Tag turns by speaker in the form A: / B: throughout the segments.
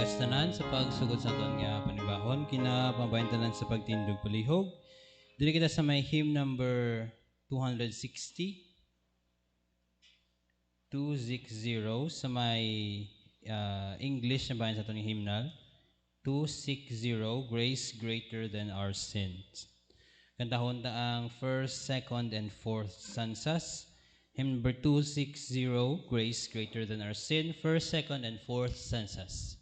A: kayong tanan sa pagsugod sa aton nga panibahon kina pambayantanan sa pagtindog palihog. Dili kita sa may hymn number 260 sa may English na bayan sa aton hymnal 260 Grace Greater Than Our Sins. Kantahon ta ang first, second, and fourth stanzas. Hymn number 260 Grace Greater Than Our Sin, first, second, and fourth stanzas.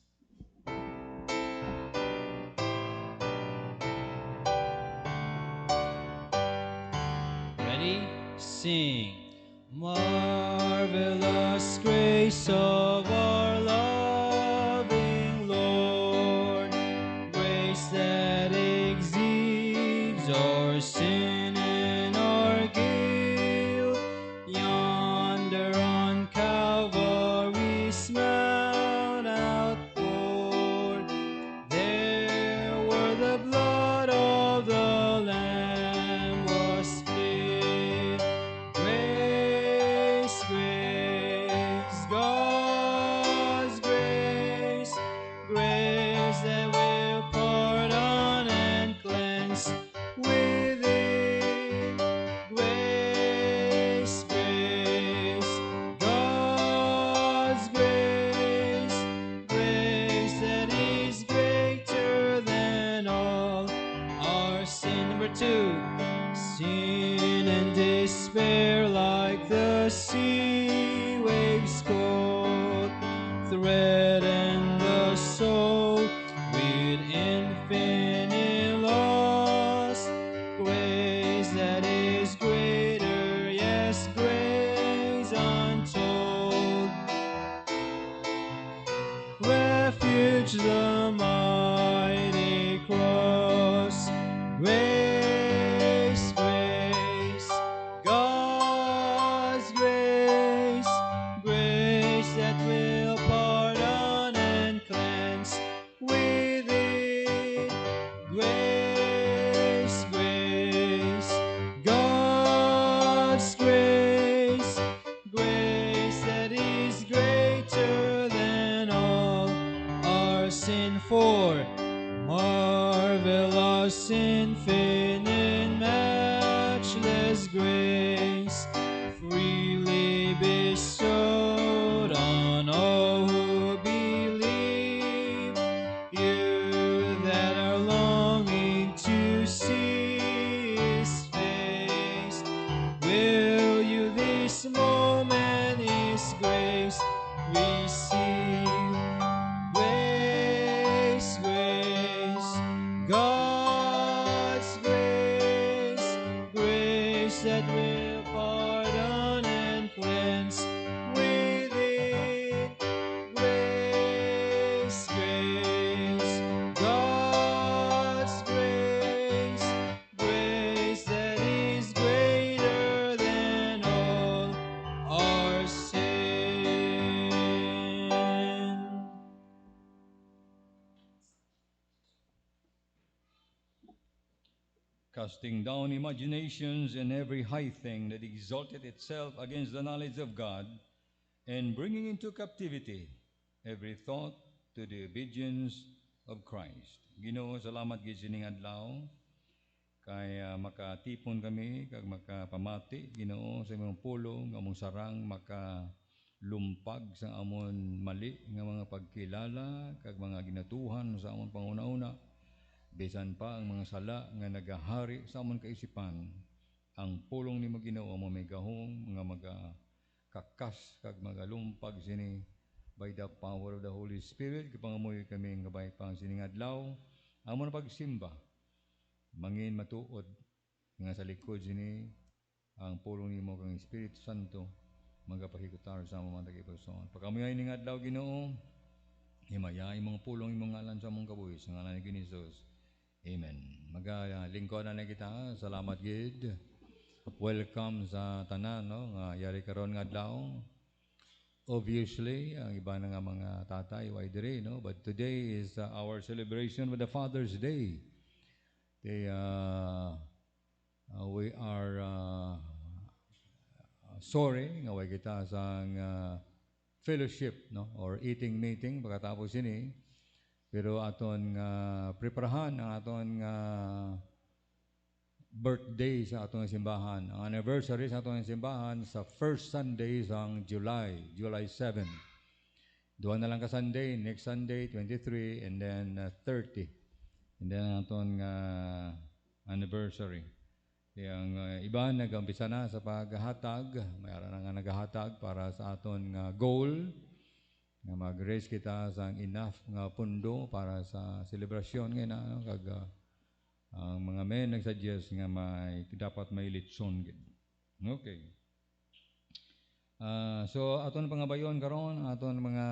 A: Ready? Sing. Marvelous grace of our loving Lord, grace that exceeds our sin and our guilt. Yonder on Calvary's mount outpoured, there where the blood of the Lamb was spilled. Grace, grace, God's grace, grace that will pardon and cleanse within. Grace, grace, God's grace, grace that is greater than all our sin. Number 2, sin and despair like the sea waves cold threaten the soul with infinite loss. Grace that is greater, yes, grace untold. Refuge the mighty cross. Grace, grace, God's grace, grace that will pardon and cleanse within. Grace, grace, God's grace, grace that is greater than all our sin. 4, marvelous, infinite, matchless grace, freely bestowed on all who believe. You that are longing to see His face, will you this moment His grace receive? Grace, grace, God's grace, grace that will pardon and cleanse within. Grace, grace, God's grace, grace that is greater than all our sin.
B: Casting down imaginations and every high thing that exalted itself against the knowledge of God, and bringing into captivity every thought to the obedience of Christ. Ginoo, salamat gid sining adlaw kay makatipon kami kag makapamati Ginoo sa imong pulong among sarang makalumpag sa amon mali nga mga pagkilala kag mga ginatuhan sa amon panguna-una. Bisan pa ang mga sala nga nagahari sa amon kaisipan, ang pulong nimo Ginoo mo may gahom nga magakakas kag magalumpag sini by the power of the Holy Spirit. Kapangamoy kami nga bay pang sining adlaw amon pagsimba mangin matuod nga sa likod sini ang pulong nimo kang Espiritu Santo magapahigutar sa among mga tagipusoon. Pagkamoy ning adlaw Ginoo, himaya imong pulong imong ngalan sa among kabuhis sa ngalan ni Jesus. Amen. Magalingkod na kita. Salamat gid. Welcome sa tanan no nga yari karon nga adlaw. Obviously, ang iba na nga mga tatay way diri no, but today is our celebration with the Father's Day. We are sorry nga way kita sang fellowship no or eating meeting pagkatapos ini Pero aton nga preparahan ang aton nga birthday sa atong simbahan. Ang anniversary sa atong simbahan sa first Sunday sang July 7. Duha na lang ka Sunday, next Sunday 23 and then 30. And then aton nga anniversary. Yang iba nag-umpisa na sa paghatag, mayroon na nga naghatag para sa aton nga goal nga mag-raise kita sa enough nga pundo para sa selebrasyon nga na kag ang mga men nagsuggest nga dapat may litson gid. Okay. So aton pangabayon karon aton mga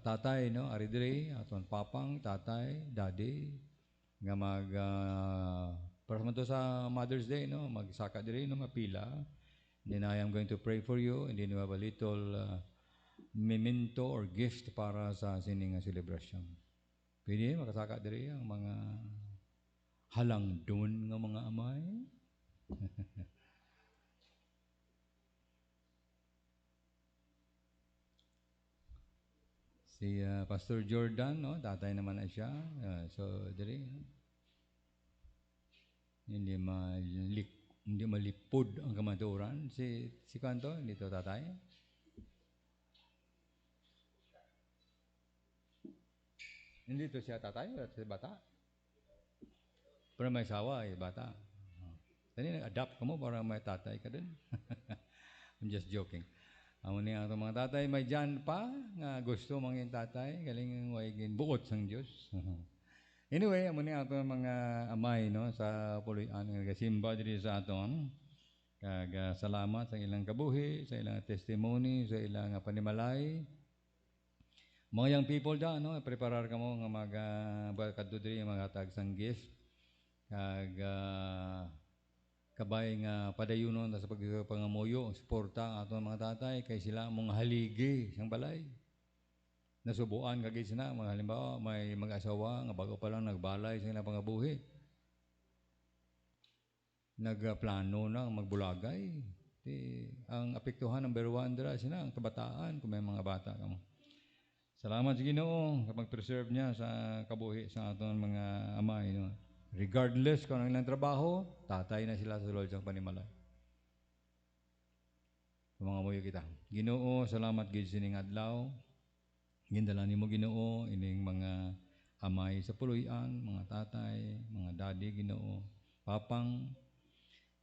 B: tatay no ari diri aton papang, tatay, daddy nga mag para man to sa Mother's Day no magsaka diri no mapila. Then I am going to pray for you and then we have a little memento or gift para sa sining celebration. Pwede makasaka diri ang mga halangdon nga mga amay. Si Pastor Jordan, no, tatay naman na siya. So diri hindi malipod ang kamaturan si kanto dito tatay. Hindi to siya tatay at si bata. Pero may sawa bata. Tani nag-adapt ka mo para may tatay ka din. I'm just joking. Amo ni ato mga tatay may dyan pa nga gusto mangin tatay galing way buot sang Dios. Anyway, amo ni ato mga amay no sa puloy-an nga simba diri sa aton. Kag salamat sa ilang kabuhi, sa ilang testimony, sa ilang panimalay. Mga young people da no, preparar ka mo nga kadto diri magatag sang gift. Kag kabay nga padayunon sa pagpangamuyo, suporta aton mga tatay kay sila mong haligi sang balay. Nasubuan kagid sina mga halimbawa may mag-asawa nga bago pa lang nagbalay sa ilang pangabuhi. Nagplano na magbulagay. Ang apektuhan number 1 dira sina ang kabataan kung may mga bata kamo. Salamat sa Ginoo kapag preserve niya sa kabuhi sa aton mga amay no. Regardless kung ano ilang trabaho, tatay na sila sa sulod sa panimalay. Mga moyo kita. Ginoo, salamat gid sining adlaw. Gindala nimo Ginoo ining mga amay sa puloy-an, mga tatay, mga daddy Ginoo, papang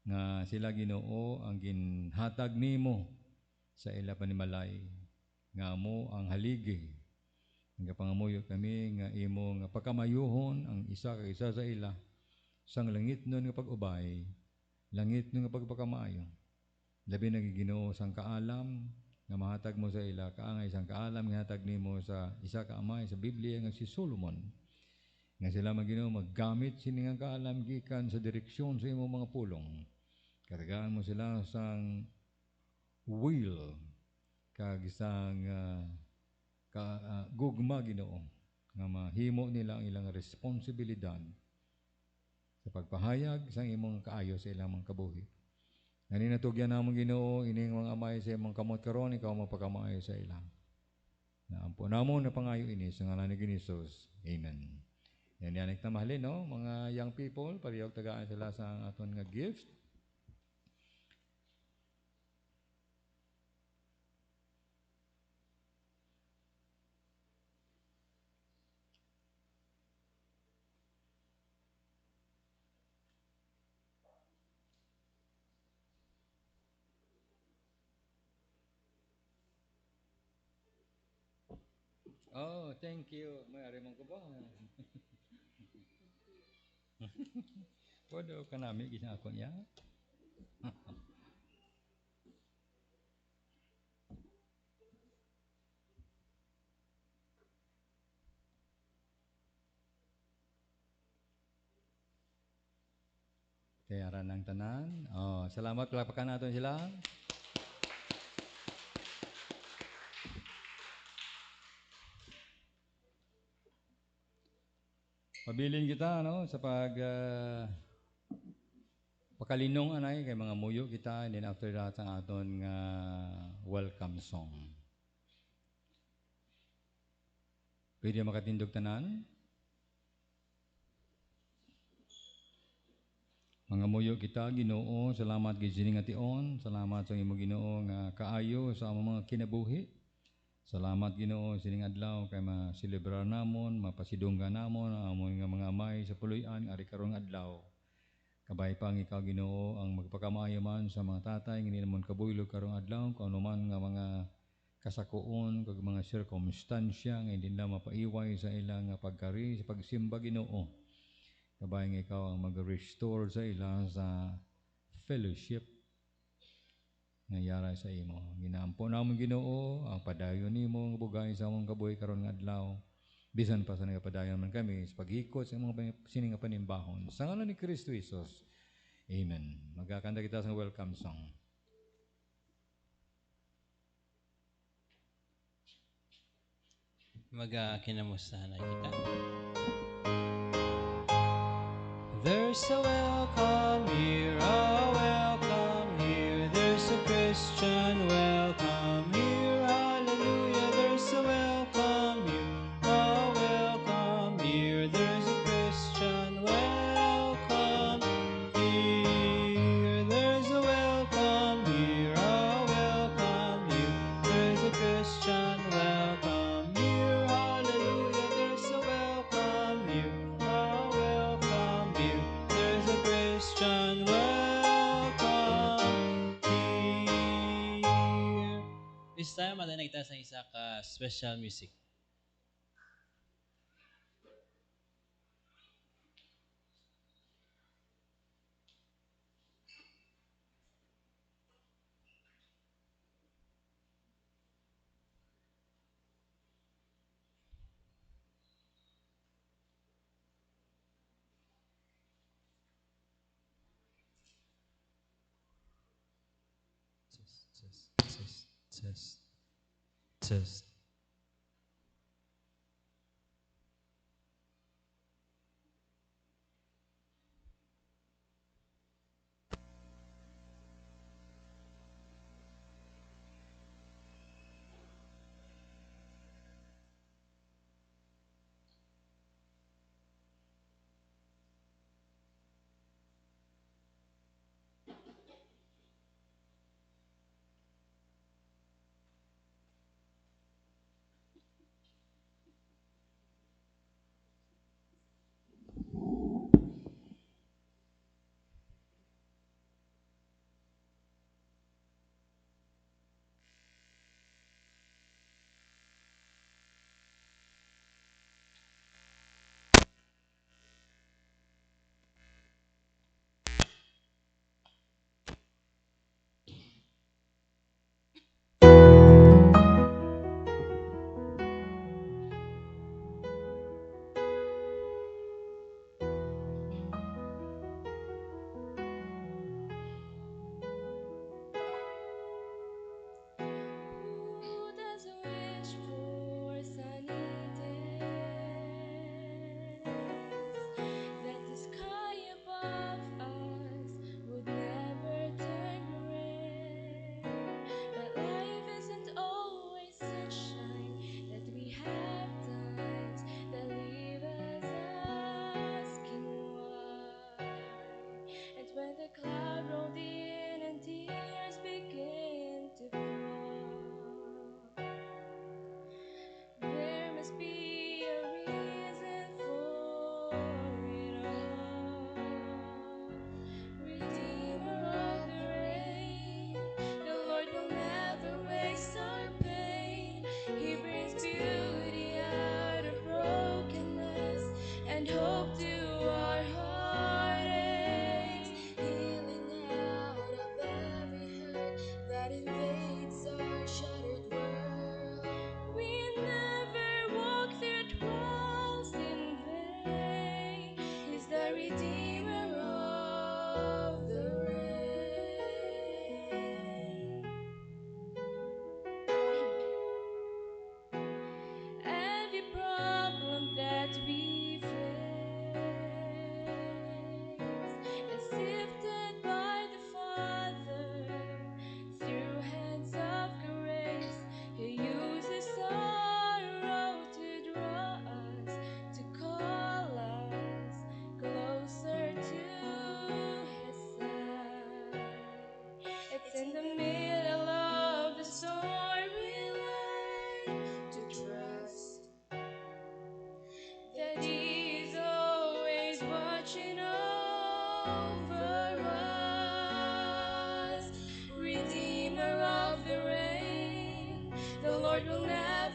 B: nga sila Ginoo ang ginhatag nimo sa ila panimalay. Nga mo ang haligi. Nga pangamuyo kami nga imo nga pagkamayuhon ang isa kag isa sa ila sang langit nun nga pag-ubay, langit nun nga pagpakamaayo. Labi na Ginoo sang kaalam nga mahatag mo sa ila kaangay sang kaalam nga hatag nimo sa isa ka amay sa Biblia nga si Solomon. Nga sila Ginoo maggamit sini nga kaalam gikan sa direksyon sa imong mga pulong. Kargaan mo sila sang will kag isang gugma Ginoo nga mahimo nila ang ilang responsibilidad sa pagpahayag sang imong kaayo sa ilang mga kabuhi. Ngani natugyan namon Ginoo ining mga amay sa imong kamot karon ikaw mapagkamaayo sa ila. Naampo namon na pangayo ini sa ngalan ni Hesus. Amen. Yan yanik na mahalin no mga young people parihog tagaan sila sa aton nga gift. Oh, thank you. May arimong ko ba? Podo ka nami gisa ako niya. Kaya aran ng tanan. Oh, salamat palapakan natin sila. Pabilin kita no sa pakalinong anay kay mga muyo kita and then after that ang aton welcome song. Pwede makatindog tanan. Mga muyo kita Ginoo, salamat gid sining nga tion, salamat sa imo Ginoo nga kaayo sa among mga kinabuhi. Salamat Ginoo sining adlaw kay maselebrar namon, mapasidunggan namon ang among nga mga amay sa puloy-an ari karong adlaw. Kabay pang ikaw Ginoo ang magpakamaayo man sa mga tatay nga hindi namon kabuylog karong adlaw kung ano man nga mga kasakuon kag mga sirkumstansya nga hindi nila mapaiway sa ilang nga pagkari sa pagsimba Ginoo. Kabay nga ikaw ang mag-restore sa ila sa fellowship nga yara sa imo. Ginaampo namon Ginoo ang padayon nimo nga bugay sa among kabuhi karon nga adlaw. Bisan pa sa nagapadayon man kami sa pag-ikot sa mga sining nga panimbahon. Sa ngalan ni Kristo Jesus. Amen. Magkakanta kita sa welcome song.
A: Kinamustahan na kita. There's a welcome here, there's a Christian welcome here, hallelujah, there's a welcome here, there's a Christian welcome here, there's a welcome here, there's a Christian welcome here, hallelujah, there's a welcome here, there's a Christian welcome here. This time, madanig tayo sa isa ka special music. Test.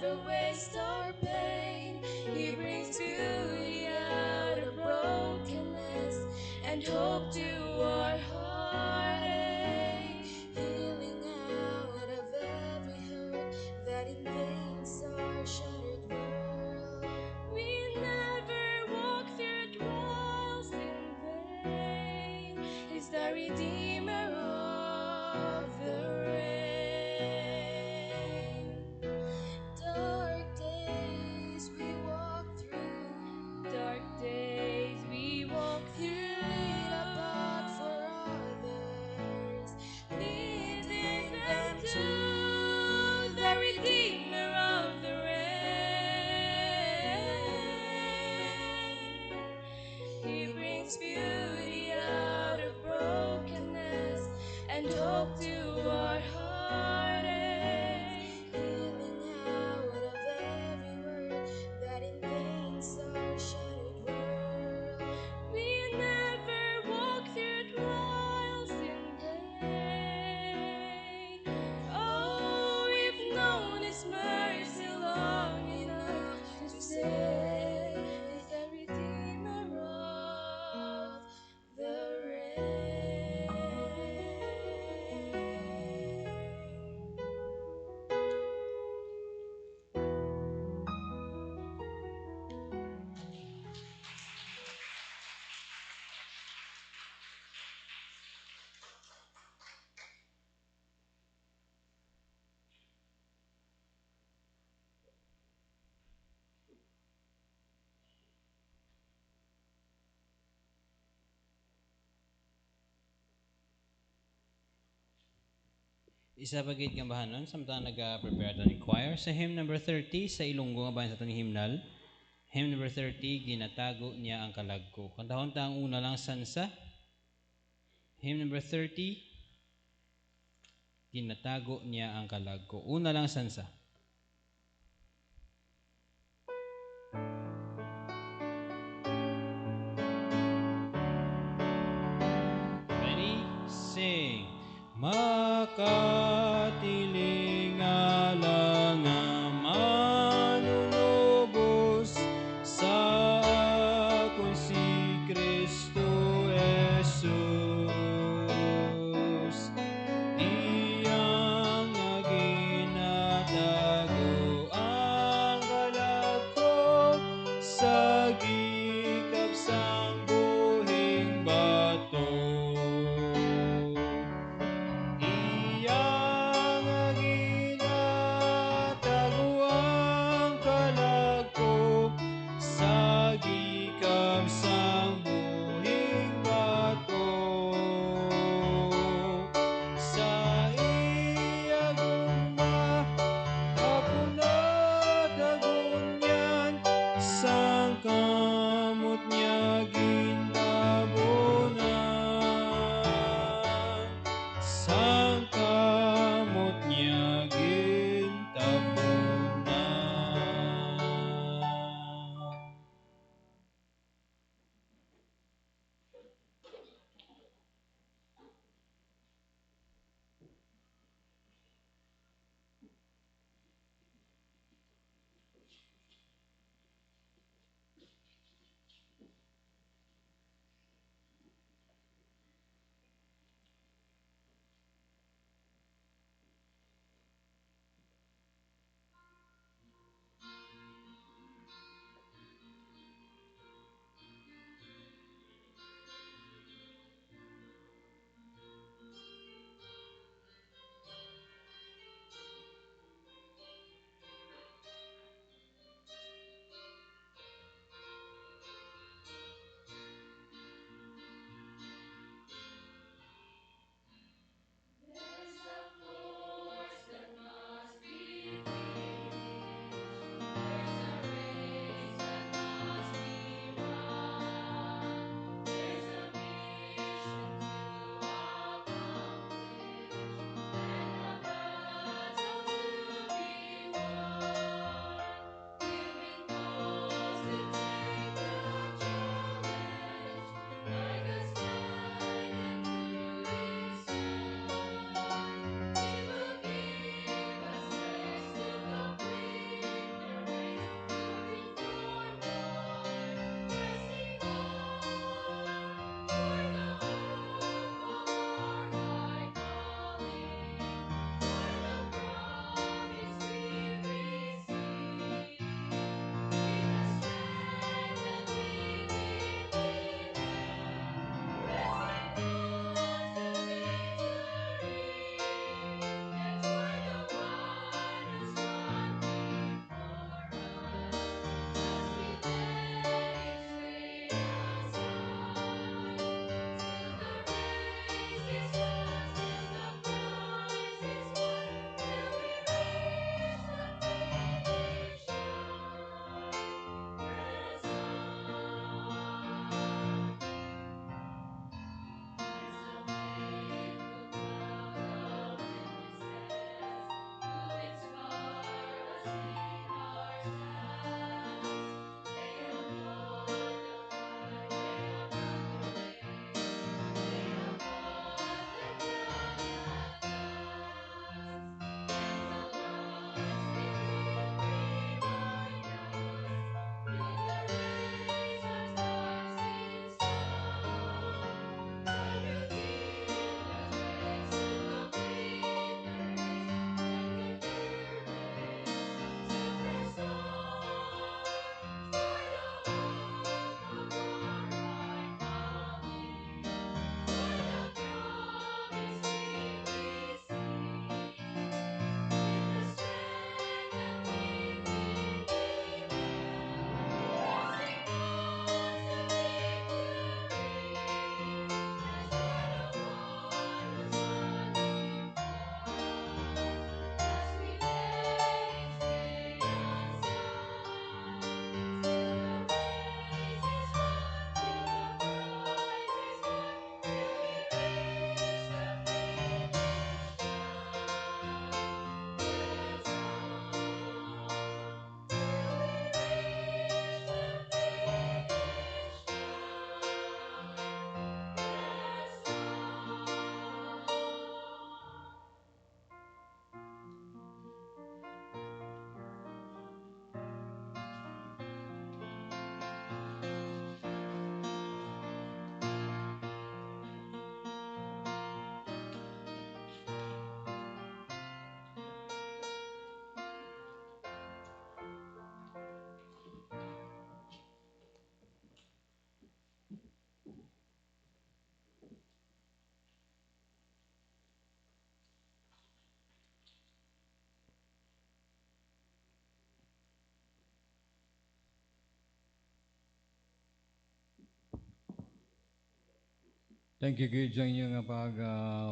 C: never waste our pain. He brings beauty out of brokenness and hope to our heartache, healing out of every hurt that invades our shattered world. We never walk through trials in vain. He's the Redeemer of the rain. Dark days we walk through. Dark days we walk through. Lead a path for others, leading them to the Redeemer of the rain. He brings beauty out of brokenness and hope to our heartache, healing out of every word that invades our shattered world. We never walk through trials in vain. Oh, we've known His mercy long enough to say He's the Redeemer of the rain.
A: Isa pagit kang bahanon, samtang nag-prepare ito ni choir. Sa hymn number 30, sa Ilonggo nga bahan sa ito ni hymnal. Hymn number 30, Ginatago niya ang kalagko. Kantahon ta ang una lang sansa. Hymn number 30, Ginatago niya ang kalagko. Una lang sansa. Ready? Sing. Makatiling alang nga manunubos sa akon si Kristo Jesus. Iyang nga ginatago ang kalagko sa gikap sang buhing bato. Iya
B: Thank you gid sa inyong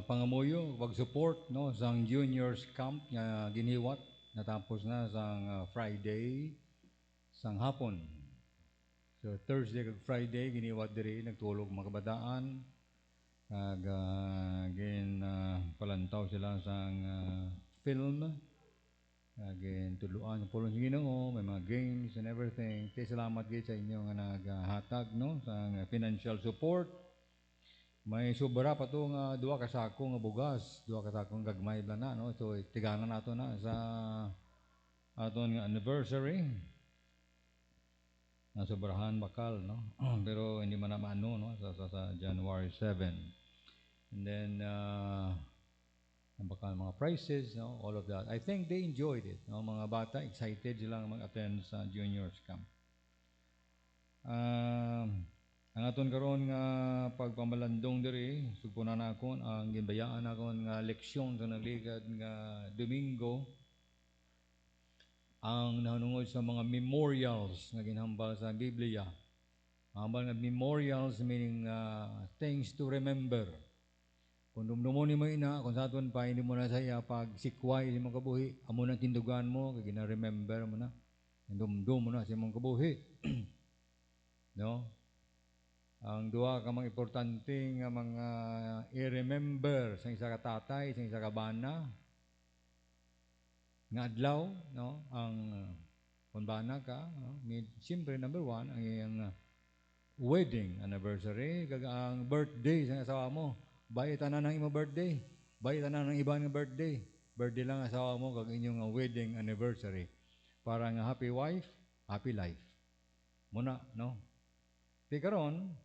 B: pangamuyo, pag-support no sang juniors camp nga giniwat natapos na sang Friday sang hapon. So Thursday kag Friday giniwat diri nagtulog mga kabataan kag palantaw sila sang film kag tuluan pulong sa Ginoo may mga games and everything. Kay salamat gid sa inyo nga naghatag no sang financial support. May sobra pa to nga duha ka sako nga bugas, duha ka sako nga gagmay ba na no. So tiganan nato na sa aton nga anniversary. Nasobrahan bakal no. Pero hindi man na maano no sa January 7. And then bakal mga prices no, all of that. I think they enjoyed it. No? Mga bata excited sila mag-attend sa juniors camp. Ang aton karon nga pagpamalandong diri sugpunan nakon ang ginbayaan nakon nga leksyon sa nagligad nga Domingo ang nahunungod sa mga memorials nga ginhambal sa Biblia. Hambal nga memorials meaning things to remember. Kung dumdumon mo ina, kung sa aton pa hindi mo na saya pag sikway sa mong kabuhi, amo na tindugan mo kay gina-remember mo na. Dumdum mo na sa mong kabuhi. No? Ang duha ka mga importante nga mga i-remember sa isa ka tatay, sa isa ka bana nga adlaw, no? Ang kung bana ka, no? Siyempre number 1 ang iyang wedding anniversary kag ang birthday sa asawa mo. Bay tanan ang imong birthday, bay tanan ang iban nga birthday. Birthday lang asawa mo kag inyong wedding anniversary. Para nga happy wife, happy life. Muna, no? Di karon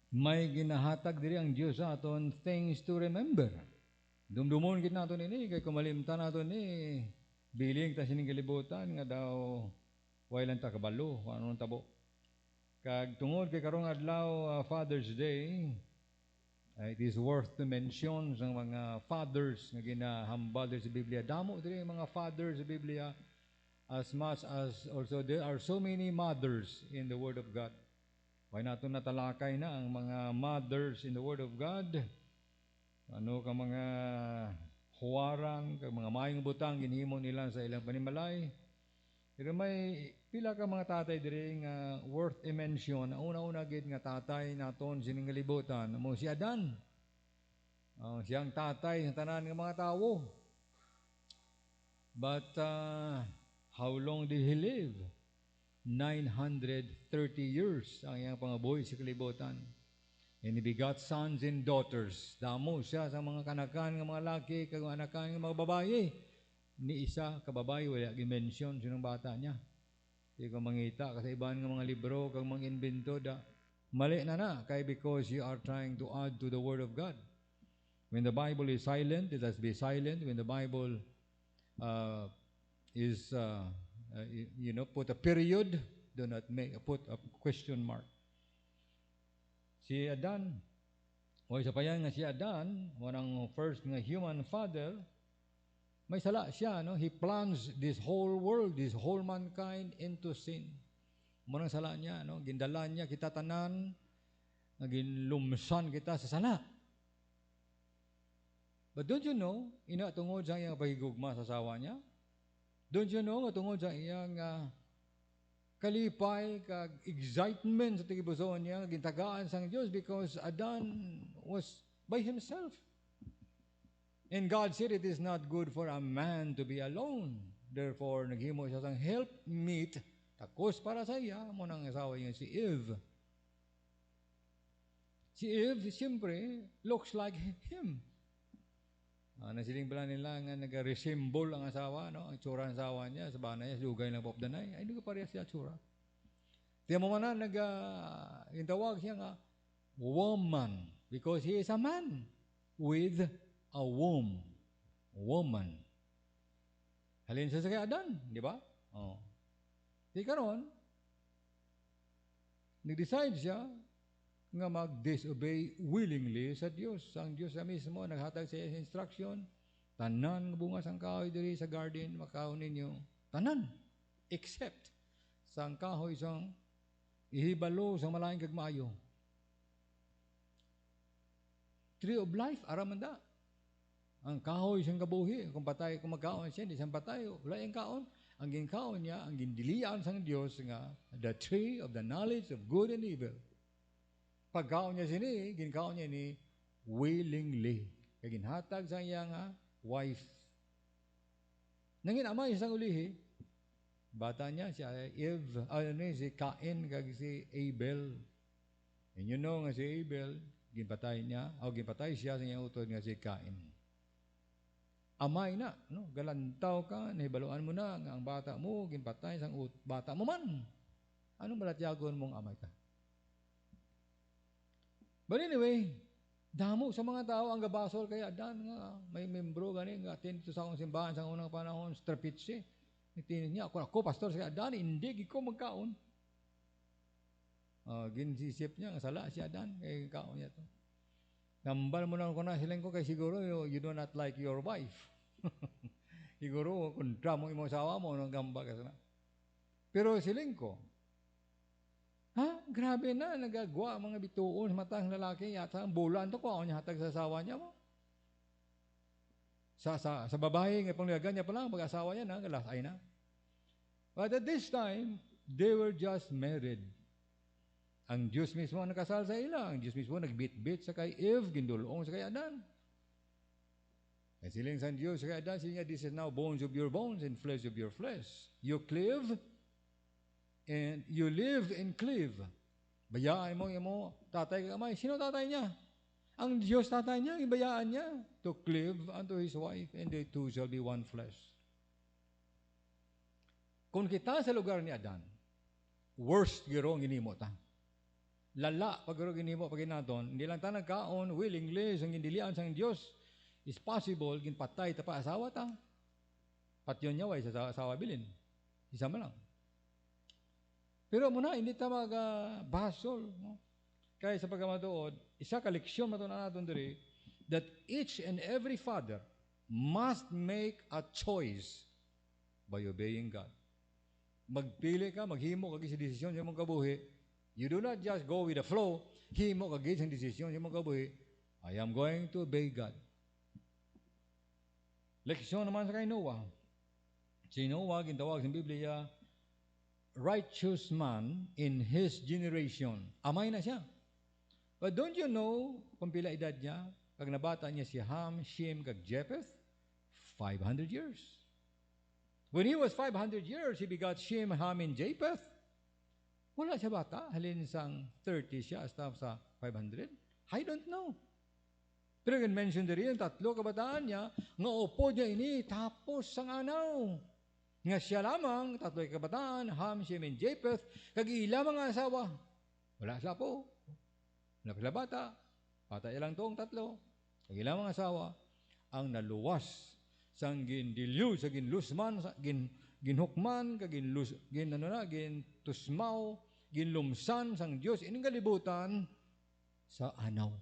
B: may ginahatag diri ang Dios sa aton things to remember. Dumdumon gid naton ini kay kumalimtan naton ni biling ta sining kalibutan nga daw way lang ta kabalo ano tabo. Kag tungod kay karong adlaw Father's Day, it is worth to mention sa mga fathers nga ginahambal sa Biblia. Damo diri mga fathers sa Biblia as much as also there are so many mothers in the Word of God. Why nato natalakay na ang mga mothers in the Word of God. Ano ka mga huwarang, mga mayong butang ginhimo nila sa ilang panimalay. Pero may pila ka mga tatay diri nga worth i-mention. Ang una-una gid nga tatay naton sining kalibutan mo si Adan. Siyang tatay ng tanan ng mga tawo. But how long did he live? 930 years ang iyang pangabuhi sa kalibutan. And he begot sons and daughters. Damo siya sa mga kanakan ng mga laki, kag mga anakan ng mga babae. Ni isa ka babae, wala gi-mention sinong bata niya. Di ko mangita kasi iban ng mga libro, kag mga invento, mali na kay because you are trying to add to the Word of God. When the Bible is silent, it has to be silent. When the Bible is put a period, do not put a question mark. Si Adan, o isa pa yan nga si Adan, wanang first nga human father, may sala siya, no? He plunged this whole world, this whole mankind into sin. Munang sala niya, no? Gindala niya kita tanan, naginlumsan kita sa sala. But don't you know, ina tungod sa iyang pagigugma sa asawa niya, don't you know, tungod sa iyang kalipay, kag excitement sa tigibuson niya, gintagaan sang Diyos because Adan was by himself. And God said it is not good for a man to be alone. Therefore, naghimo siya sang helpmeet, takos para sa iya, munang asawa niya si Eve. Si Eve, siyempre, looks like him. Nasiling pala nila nga nag-resemble ang asawa, no? Ang tsura ng asawa niya, sa bana niya, lugay lang popdanay. Ay, hindi ko parehas siya tsura. Tiyan mo man na, yung tawag siya nga, woman. Because he is a man with a womb. Woman. Halin siya sa kay Adan, di ba? Oh. Di karon, nag-decide siya nga mag-disobey willingly sa Diyos. Ang Diyos na mismo naghatag sa instruction, tanan bunga sang kahoy diri sa garden, makaon ninyo. Tanan, except sang kahoy sang ihibalo sang malaing kag maayo. tree of life, aramanda. Ang kahoy siyang kabuhi, kung patay, kung magkaon siya, hindi siyang patay, wala yung kaon. Ang ginkaon niya, ang gindilian sang Dios nga, the tree of the knowledge of good and evil. Pagkaon niya sini, ginkaon niya ni willingly. Kaya ginhatag sa iya nga wife. Nangin amay isang ulihi, bata niya si Eve, si Cain, kag si Abel. And you know nga si Abel, ginpatay niya, o ginpatay siya sa iyang utod nga si Cain. Amay na, no? Galantaw ka, nahibaluan mo na nga ang bata mo, ginpatay sang bata mo man. Anong balatyagon mong amay ka? But anyway, damo sa mga tao ang gabasol kay Adan nga may membro gani nga attend sa akong simbahan sa unang panahon, strapitse. Nitinis niya, ako pastor sa Adan, hindi ko magkaon. Ginsisip niya, nga sala si Adan, kay kaon niya to. Nambal mo na ko na silang ko, kay siguro you do not like your wife. Siguro, kontra mo yung asawa mo, nang gamba ka sana. Pero siling ko, grabe na, nagagwa mga bituon, matang lalaki, yata ang bulan to ko, ako niya hatag sa asawa niya mo. Sa babae, nga pangligagan niya pa lang, pag-asawa niya na, galasay na. But at this time, they were just married. Ang Diyos mismo ang nakasal sa ila. Ang Diyos mismo nagbit-bit sa kay Eve, gindulong sa kay Adan. At siling sa Diyos sa kay Adan, siling this is now bones of your bones and flesh of your flesh. You cleave, and you live and cleave. Bayaan mo yung mo, tatay kamay. Sino tatay niya? Ang Diyos tatay niya, ibayaan niya to cleave unto his wife, and they two shall be one flesh. Kung kita sa lugar ni Adan, worst giro ang ginimo ta. Lala, pag giro ginimo, pag inaton, hindi lang ta nagkaon, willingly, sang gindilian sang Diyos, is possible, ginpatay ta pa asawa ta. Patyon niya, way sa asawa bilin. Isa man lang. Pero muna, hindi ta mag-basol. No? Kaya sa pagkamatuod, isa ka leksyon matunan natin diri, that each and every father must make a choice by obeying God. Magpili ka, maghimo kag sa desisyon sa imong kabuhi. You do not just go with the flow, himo kag sa desisyon sa imong kabuhi. I am going to obey God. Leksyon naman sa kay Noah. Si Noah, gintawag sa Biblia, righteous man in his generation. Amay na siya. But don't you know, kung pila edad niya, pag nabata niya si Ham, Shem, kag Japheth, 500 years. When he was 500 years, he begot Shem, Ham, and Japheth. Wala siya bata, halin sang 30 siya, hasta sa 500. I don't know. Pero mention din ang tatlo kabataan niya, nga upo niya ini, tapos sang anaw. Nga siya lamang, tatlo kabataan, Ham, Shem, and Japheth, kag-ila mga asawa. Wala siya po. Wala sila bata. Bata ilang tong tatlo. Kag-ila mga asawa, ang naluwas sang gindilyo, sa ginlusman, sa ginhukman, gintusmaw, ginlumsan sang Diyos, ining kalibutan, sa anaw.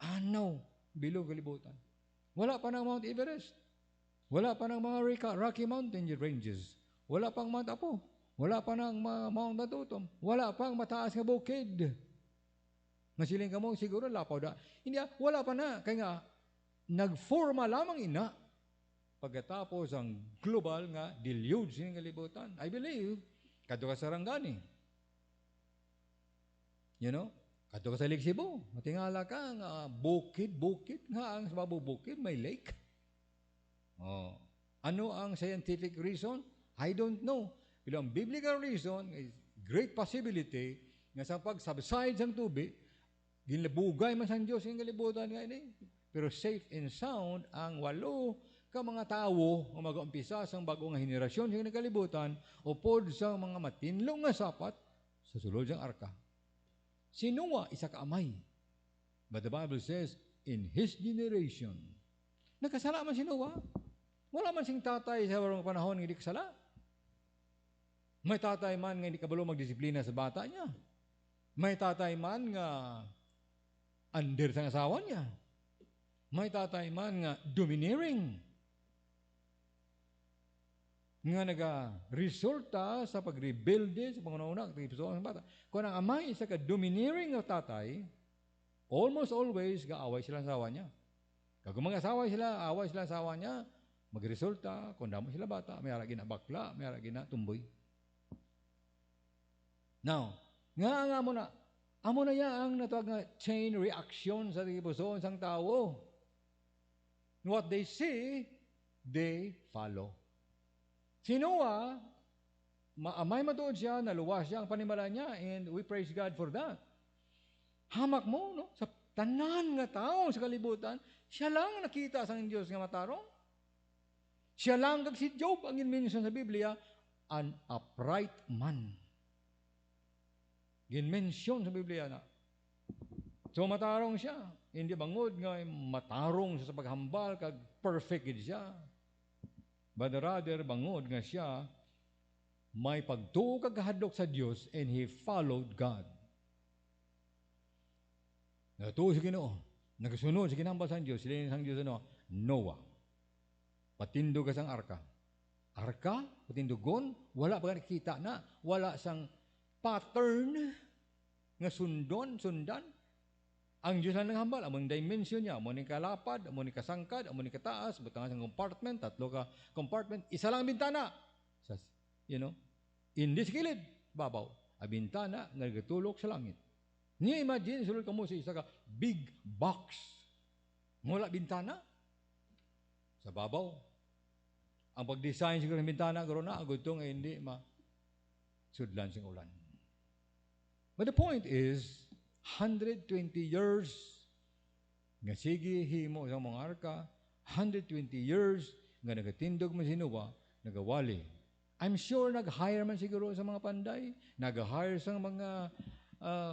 B: Anaw, bilog kalibutan. Wala pa ng Mount Everest. Wala pa ng mga Rocky Mountain ranges. Wala pang Mount Apo. Wala pa ng Mount Matutom. Wala pang mataas nga bukid. Masiling ka mo, siguro lapaw da. Hindi, wala pa na. Kaya nga, nagforma lamang ina pagkatapos ang global nga deluge ng kalibutan. I believe, kadto ka sa Rangani. You know? Kadto ka sa Lake Cebu. Matingala ka nga bukid, nga ang sa bukid may lake. Oh. Ano ang scientific reason? I don't know. Pero ang biblical reason is great possibility nga sa pag-subside ng tubig, ginlabugay man sa Diyos yung kalibutan nga ini. Pero safe and sound ang walo ka mga tao nga mag-umpisa sa bagong henerasyon sa kalibutan upod sa mga matinlong nga sapat sa sulod ng arka. Si Noah, isa ka amay. But the Bible says, in his generation, nagkasala man si Noah. Wala man sing tatay sa warong panahon nga hindi kasala. May tatay man nga hindi kabalo magdisiplina sa bata niya. May tatay man nga under sa asawa niya. May tatay man nga domineering. Nga naga-resulta sa pag-rebelde sa pangununa ng bata. Kung ang amay isa ka domineering na tatay, almost always gaaway sila sa asawa niya. Kag mag-asawa sila, away sila sa asawa niya, magresulta, kung damo sila bata, may aragi na bakla, may aragi na tumboy. Now, nga mo na, amo na yang natawag nga chain reaction sa puso ng tao. What they see, they follow. Si Noah, maamay matuod siya, naluwas siya ang panimala niya, and we praise God for that. Hamak mo, no? Sa tanan nga tao sa kalibutan, siya lang nakita sa Diyos nga matarong. Siya lang, kag si Job, ang ginmention sa Biblia, an upright man. Ginmention sa Biblia na. So matarong siya. Hindi bangod nga matarong siya sa paghambal, kag perfect siya. But rather, bangod nga siya, may pagtuo kag kahadlok sa Dios, and he followed God. Natuo sa Ginoo, nagasunod sa ginhambal sa Dios, sila sang Dios Noah. Patindog ka sang arka. Arka, patindugon, wala pa nakita na, wala sang pattern nga sundan. Ang Diyos lang nanghambal, among dimension niya, among ni kalapad, among ni kasangkad, among ni kataas, butang sa compartment, 3 ka compartment, isa lang ang bintana. In this kilid, babaw, ang bintana nga nagatulok sa langit. Niya imagine, sulod ka mo sa isa ka big box. Mula bintana. Sa babaw. Ang pag-design siguro ng bintana, garo na, agad ito nga hindi sudlan sing ulan. But the point is, 120 years nga sige himo sa mga arka, 120 years nga nagatindog man si Noah, nagawali. I'm sure nag-hire man siguro sa mga panday, nag-hire sa mga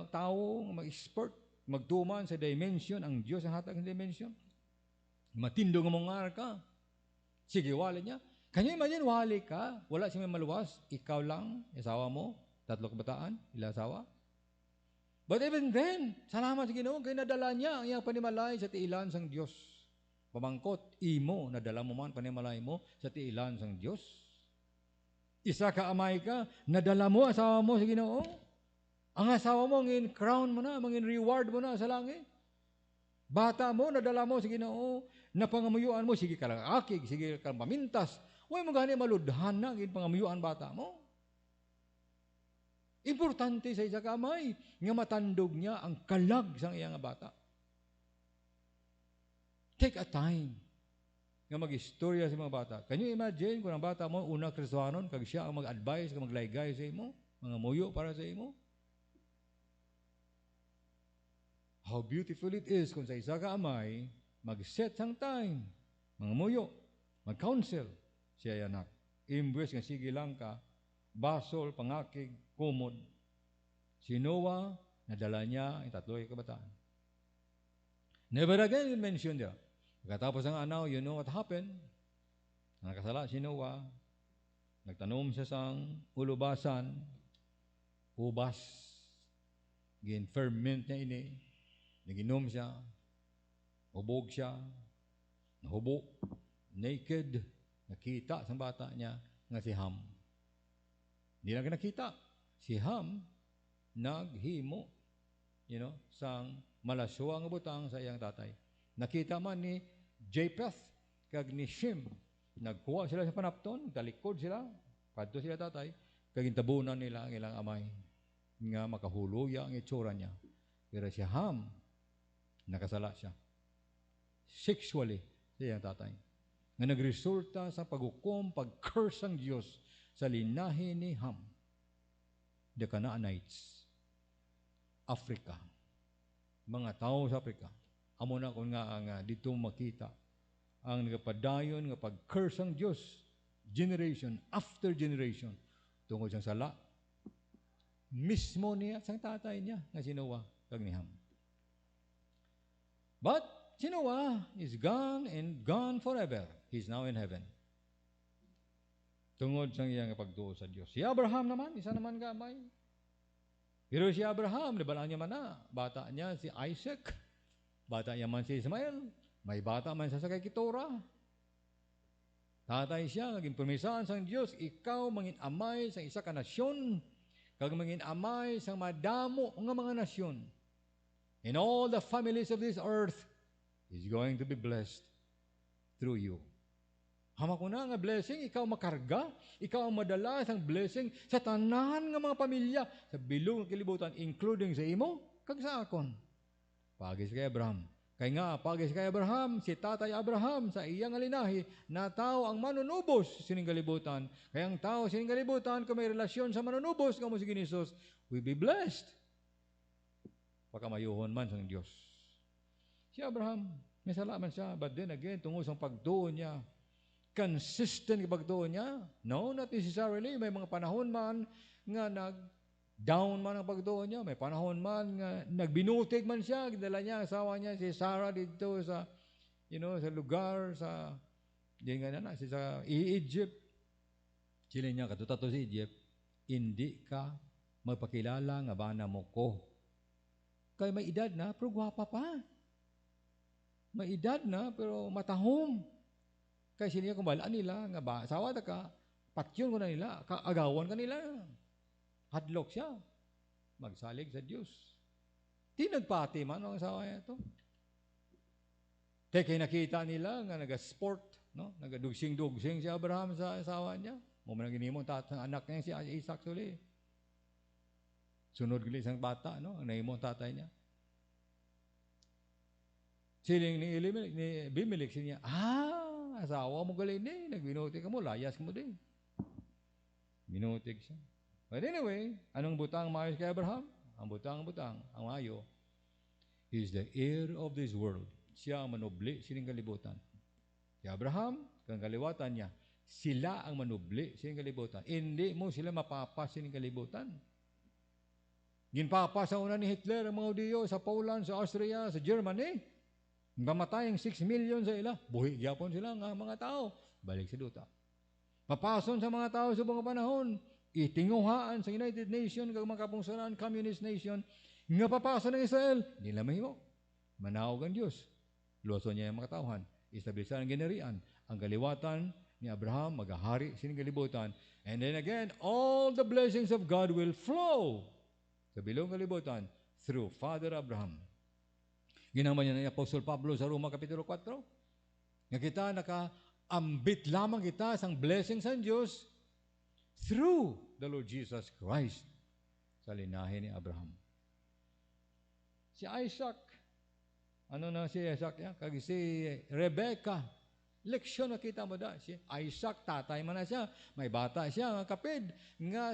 B: tao, mag-expert, magtuman sa dimension, ang Diyos ang hatag ng dimension. Matindog ang mga arka. Sige, wali niya. Kanya imagine, wali ka, wala siya may maluwas, ikaw lang, asawa mo, 3 kabataan, ila asawa. But even then, salamat sa Ginoo, kaya nadala niya ang iyang panimalay sa tiilan sang Diyos. Pamangkot, imo, nadala mo man panimalay mo sa tiilan sang Diyos. Isa ka amay ka, nadala mo asawa mo sa Ginoo. Ang asawa mo, ngin crown mo na, mangin reward mo na sa langit. Bata mo, nadala mo sa Ginoo, napangamuyuan mo, sige ka lang akig, sige ka lang pamintas. Huwag mo gani maludhan na, ngin pangamuyuan bata mo. Importante sa isa ka amay, nga matandog niya ang kalag sang iyang bata. Take a time nga mag-istorya sa mga bata. Can you imagine kung ang bata mo, una Kristohanon, kag siya ang mag-advise, kag maglaygay sa imo, mga muyo para sa imo? How beautiful it is kung sa isa ka amay, mag-set sang time, mga muyo, mag-counsel siya anak. Imbes nga sige lang ka, basol, pangakig, kumod. Si Noah, nadala niya ang 3 kabataan. Never again you mention there. Pagkatapos ng anaw, you know what happened? Nakasala si Noah, nagtanom siya sang ulubasan, ubas, gin-ferment niya ini, naginom siya, hubog siya, nahubo, naked, nakita sa bata niya nga si Ham. Hindi lang nakita. Si Ham, naghimo, sang malaswa nga butang sa iyang tatay. Nakita man ni Japheth, kag ni Shem, nagkuha sila sa panapton, talikod sila, padto sila tatay, kag intabunan nila ang ilang amay, nga makahuluya ang itsura niya. Pero si Ham, nakasala siya. Sexually, sa iyang tatay. Nga nagresulta sa paghukom, pag-curse ang Diyos sa linahi ni Ham, the Canaanites, Africa, mga tao sa Africa. Amo na kung nga dito makita ang nagapadayon nga pag-curse ang Diyos, generation after generation, tungkol siyang sala, mismo niya, sang tatay niya, nga si Noah, kag ni Ham. But, si Noah is gone and gone forever. He's now in heaven. Tungod sang iyang pagtuo sa Diyos. Si Abraham naman, isa naman gamay. Pero si Abraham, nabalaan niya man na, bata niya si Isaac, bata niya man si Ismael, may bata man sa sakay Keturah. Tatay siya, naging permisaan sang Diyos, ikaw mangin amay sa isa ka nasyon, kag mangin amay sa madamo nga mga nasyon. And all the families of this earth is going to be blessed through you. Hama ko na nga blessing, ikaw makarga, ikaw ang madala sang blessing sa tanan nga mga pamilya, sa bilog ng kalibutan, including sa imo, kag sa akon. Pagis kay Abraham. Kay nga, pagis kay Abraham, si Tatay Abraham, sa iyang alinahi, na tao ang manunubos sining kalibutan. Kaya ang tao sining kalibutan, kung may relasyon sa manunubos, kamo si Ginisos, we be blessed. Pagkamayuhon man sang Diyos. Si Abraham, may salaman siya, but then again, tungkol sa pagtuon niya, consistent yung pagtuon niya? No, not necessarily. May mga panahon man nga nag-down man ang pagtuon niya. May panahon man nga nagbinutig man siya. Dala niya, asawa niya, si Sarah dito sa, sa lugar, sa Egypt. Sila niya, katutato sa Egypt, hindi ka magpakilala nga bana mo ko. Kaya may edad na, pero gwapa pa. May edad na, pero matahom. Kaya sila kumbalaan nila, nga ba, asawa na ka, patyon ko na nila, kaagawan ka nila. Hadlock siya. Magsalig sa Diyos. Di nagpati man ang asawa niya ito. Kaya nakita nila nga nag-sport, no? Nag-dugsing-dugsing si Abraham sa asawa niya. Muna ginimong anak niya si Isaac suli. Sunod gali isang bata, no? Ang naimong tatay niya. Siling ni Abimelech niya, asawa mo galing din, nagbinutig ka mo, layas mo din. Binutig siya. But anyway, anong butang maayos kay Abraham? Ang butang, ang mayo, he is the heir of this world. Siya ang manubli sining kalibutan. Si Abraham, kang kaliwatan niya, sila ang manubli sining kalibutan. Hindi mo sila mapapas sining kalibutan. Ginpapa sa una ni Hitler ang mga Udiyo sa Poland, sa Austria, sa Germany. Mamatay ang 6 million sa ila. Buhi gyapon sila nga mga tao. Balik sa duta. Papason sa mga tao sa mga panahon. Itinguhaan sa United Nations, kag mga kapungsaran, communist nation, nga papason ng Israel. Nila mahimo. Manawag ang Diyos. Luwason niya ang mga tauhan. Establisan ang ginarian. Ang kaliwatan ni Abraham, magahari sining kalibutan. And then again, all the blessings of God will flow sa bilong kalibutan through Father Abraham. Ginaman niya ni Apostol Pablo sa Roma Kapitulo 4. Nga kita nakaambit lamang kita sang blessing sa Diyos through the Lord Jesus Christ sa linahe ni Abraham. Si Isaac, ano na si Isaac niya? Kag si Rebecca, leksyon na kita mo da. Si Isaac, tatay man na siya. May bata siya, kapid. Nga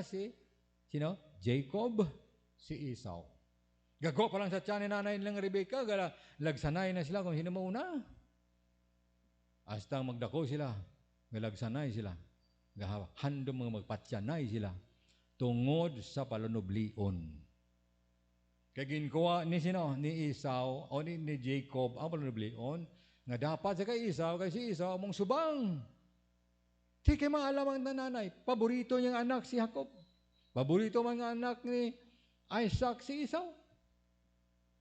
B: sino? Jacob, si Esau. Gago pa lang sa tiyan ni nanay nilang Rebecca, lagsanay na sila kung sino mauna. Hasta magdako sila, lagsanay sila. Handom mga magpatyanay sila tungod sa palanublion. Kaya ginkuha ni Esau o ni Jacob ang palanublion nga dapat sa kay Esau, kasi Esau among subang. Di kayo maalam ang nanay, paborito niyang anak si Jacob. Paborito man nga anak ni Isaac si Esau.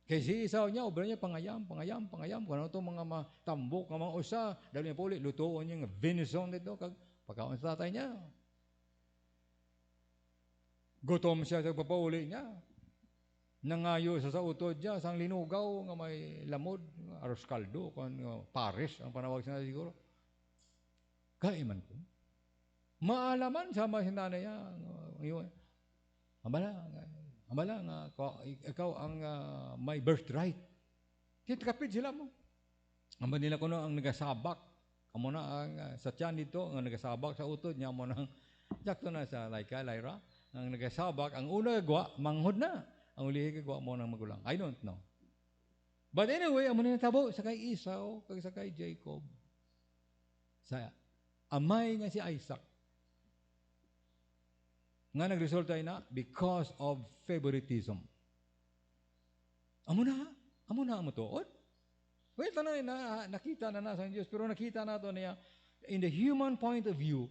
B: Kaya si Esau niya, obra niya pangayam. Kung ano itong mga tambok, mga usa, dahil niya puli, lutuon niya, venison nito, pagkaon sa tatay niya. Gutom siya sa papauli niya. Nangayo sa utod niya, sang linugaw, nga may lamod, aros kaldo, pares, ang panawag siya siguro. Kaiman ko. Maalaman, sama si nanay niya. Amala nga, ikaw ang may birthright. Kapit sila mo. Amba nila kuno ang nagasabak. Amo na ang sa tiyan dito, ang nagasabak sa utod niya, amo na, sakto na sa Lyra, ang nagasabak, ang una gwa, manghod na. Ang ulihi gwa mo ng magulang. I don't know. But anyway, amo na tabo sa kay Esau, kag sa kay Jacob. Sa amay nga si Isaac. Nga nagresulta na because of favoritism. Amo na tuod. Well, tanay na nakita na sa Diyos, pero nakita na to niya in the human point of view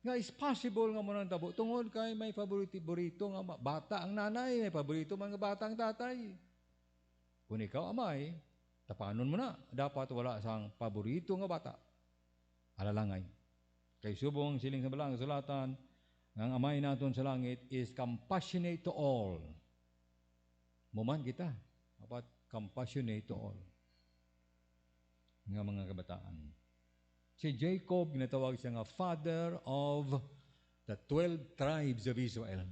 B: nga is possible nga mo nang tabo tungod kay may paborito nga bata ang nanay, may paborito man nga bata ang tatay. Kung ikaw amay, tapanon mo na, dapat wala sang paborito nga bata. Alalangay. Kay subong siling sa balang sulatan, ang amay naton sa langit is compassionate to all. Muman kita. Dapat compassionate to all. Nga mga kabataan. Si Jacob, ginatawag siya nga father of the 12 tribes of Israel.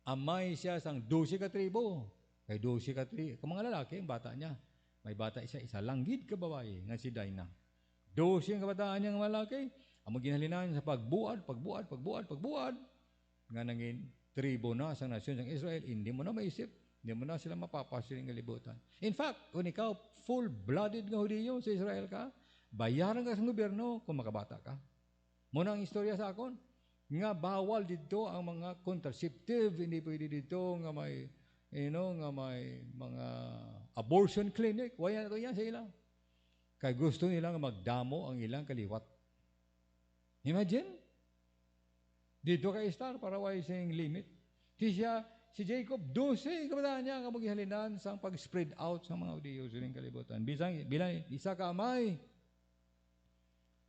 B: Amay siya sang 12 ka tribo. Kay 12 ka tribo. Kung mga lalaki, ang bata niya. May bata isa langgit ka babae, nga si Dinah. 12 ang kabataan niya ng malaki. Ang maginhalinan sa pagbuad. Nga nangin, tribo na sa nasyon ng Israel. Hindi mo na maisip. Hindi mo na sila mapapasyo ng kalibutan. In fact, kung ikaw full-blooded nga Hudiyo sa Israel ka, bayaran ka sa gobyerno kung makabata ka. Muna ang istorya sa akon. Nga bawal dito ang mga contraceptive. Hindi pwede dito nga may, nga may mga abortion clinic. Wala na ito yan sa ilang. Kaya gusto nilang magdamo ang ilang kaliwat. Imagine? Dito kay Star para wala siyang limit. Si Jacob, 12 kabataan niya ang maghihalinan sa pag-spread out sa mga Hudiyo sa kalibutan. Bilang isa ka amay.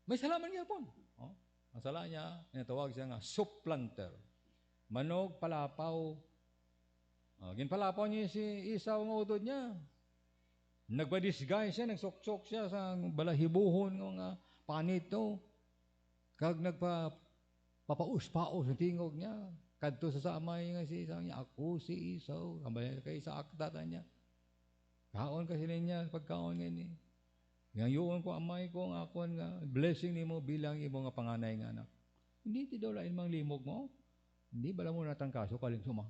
B: May salaman niya po. Oh, ang sala niya, tinatawag siya nga supplanter. Manog, palapaw. Ginpalapaw niya si Esau ang utod niya. Nagpa-disguise siya, nagsoksok siya sa balahibuhon ng mga panito. Kag nagpapaus-paus sa tingog niya. Kadto sa samay nga si Esau niya, ako si Esau. Kambay kay sa aktata niya. Kaon kasi niya, pagkaon nga ni. Ngayon ko amay ko ang akon nga blessing nimo bilang imo nga panganay nga anak. Hindi ti daw lain mang limog mo. Hindi bala mo natang kaso kaling suma.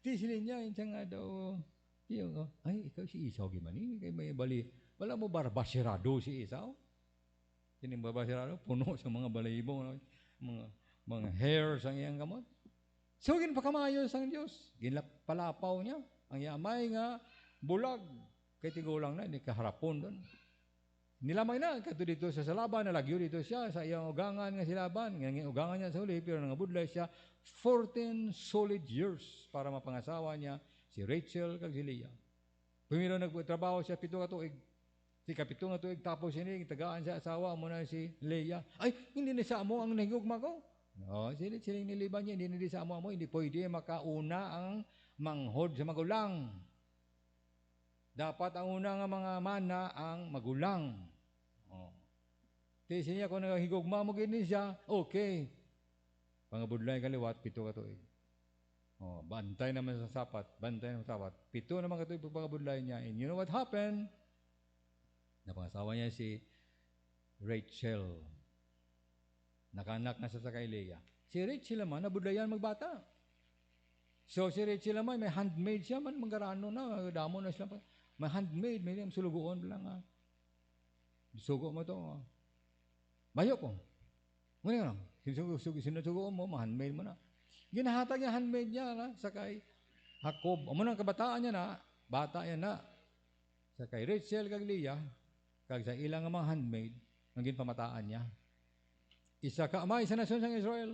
B: Ti silin niya insya nga daw. Ay, ikaw si Esau gimani kay may bali. Wala mo barbasirado si Esau. Kining barbasirado puno sa mga balahibo, mga hairs ang iyang gamot. So ginpakamayo sang Dios. Ginpalapaw niya ang yamay nga bulag. Kaya tigulang na, hindi kaharapon doon. Nilamay na, kato dito sa Laban, nalagyo dito siya sa iyang ugangan nga si Laban. Ngayon ugangan niya sa uli, pero nangabudlay siya 14 solid years para mapangasawa niya si Rachel kag si Leah. Pumiro nagtrabaho siya 7 ka tuig. Si kapito nga tuig, tapos siya tagaan siya asawa mo na si Leah. Ay, hindi na sa amo ang nahigugma ko. No, siling niliban niya, hindi na sa amo, hindi pwede makauna ang manghod sa magulang. Dapat ang una nga mga mana ang magulang. Kasi niya kung nahigugma mo gini siya, okay. Pangabudlay kaliwat, 7 ka tuig. Bantay naman sa sapat, 7 naman ka tuig pangabudlay niya. And you know what happened? Napangasawa niya si Rachel. Nakanak na sa kay Leah. Si Rachel naman, nabudlayan magbata. So si Rachel naman, may handmaid siya, manggarano na, damo na sila. May handmaid, may sulugoon lang. Sugo mo ito. Bayo ko. Muna nga, sinusugoon mo, handmaid mo na. Ginahatag niya handmaid niya na, sa kay Jacob. Muna kabataan niya na, bata yan na. Sa kay Rachel kag Leah, kag sa ilang mga handmaid, ang ginpamataan niya. Isa ka amay sa nasyon ng Israel.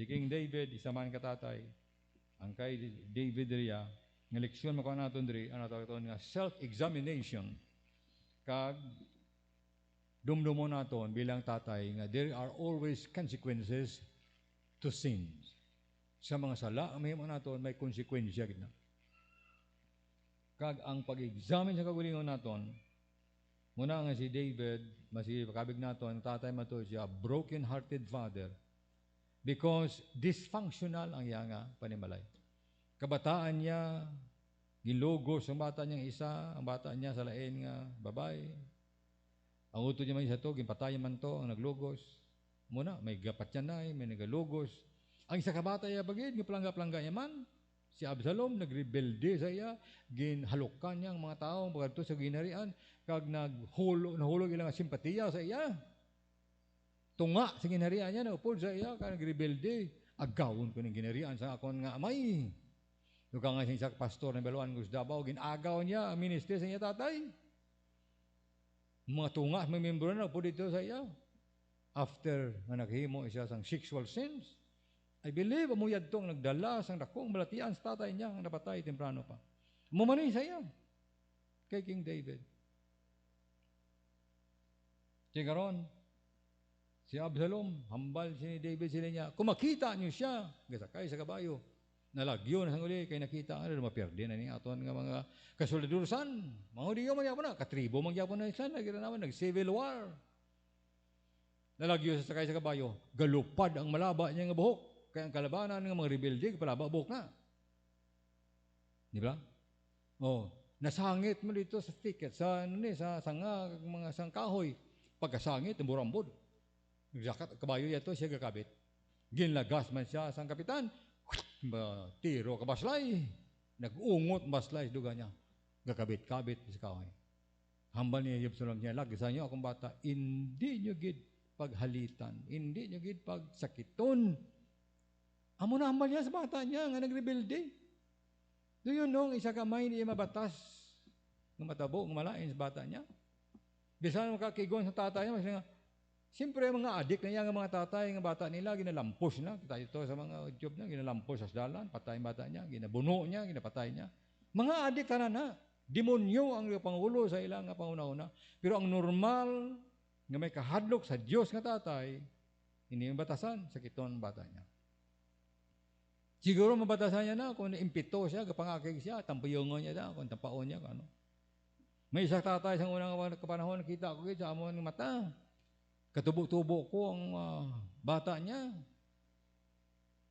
B: Si King David, isa man katatay. Ang kay David riya, ng leksyon makaw natin diri, ano tawag nga self-examination. Kag dumdumo naton bilang tatay nga there are always consequences to sins. Sa mga sala, may mga naton may konsekwensya gid na. Kag ang pag-examine sa kagulingon naton, muna nga si David, makabig naton, tatay mato siya, broken-hearted father, because dysfunctional ang iya nga panimalay. Kabataan niya, gilugos ang bata niyang isa, ang bata niya sa lain nga babae. Ang uto niya man isa to, ginpatayan man to, ang naglugos. Muna, may gapat niya na, may nagalugos. Ang isa kabata niya bagid, gipalangga-palangga niya man. Si Absalom, nagrebelde sa iya, ginhalukan niya ang mga tao, pagkatapos sa ginarian, kag nahulog ilang simpatiya sa iya. Tunga sa ginarian niya, naupod sa iya, kag nagrebelde. Agawon ko ng ginarian sa akon nga amay. Nuka nga siya pastor ng Baluan Gusdabaw, ginagaw niya ang ministry sa iya tatay. Mga tunga, may membro na po dito sa iya. After nga naghimo siya sang sexual sins, I believe amuyad tong nagdala sang dakong balatian sa tatay niya ang napatay temprano pa. Mumani sa iya kay King David. Sigaron, si Absalom, hambal si David sila niya. Kung makita niyo siya, gasakay sa kabayo, Nalagyo na uli kay nakita ano maperde na ni aton nga mga kasolidurusan. Mao di man gyapon na katribo man gyapon na isa naman nag civil war. Nalagyo sa sakay sa kabayo, galupad ang malaba niya nga buhok. Kaya ang kalabanan ng mga rebelde palaba buhok na. Di ba? Oh, nasangit mo dito sa ticket sa sanga mga sangkahoy. Pagkasangit burambod. Nagsakat kabayo yato siya gakabit. Ginlagas man siya sang kapitan. Tiro kabaslay. Nag-ungot baslay duga niya. Gakabit-kabit sa kahoy. Hambal niya yung niya lagi sa inyo akong bata, hindi nyo gid paghalitan, hindi nyo gid pagsakiton. Amo na hambal niya sa bata niya nga nagrebelde. Do you know, isa kamay niya mabatas ng matabo, ng malain sa bata niya. Bisan makakigon sa tatay niya, siyempre mga adik na yan, mga tatay, ng bata nila, ginalampos na. Kita ito sa mga job niya, ginalampos sa dalan, patay ang bata niya, ginabuno niya, ginapatay niya. Mga adik ka na. Demonyo ang pangulo sa ilang panguna-una. Pero ang normal, nga may kahadlok sa Diyos nga tatay, hindi yung batasan, sakiton ang bata niya. Siguro mabatasan niya na kung impito siya, kapangakig siya, tampayungon niya na, kung tampaon niya, ano. May isang tatay sa unang kapanahon, nakita ko sa amon ng mata. Katubo-tubo ko ang bata niya.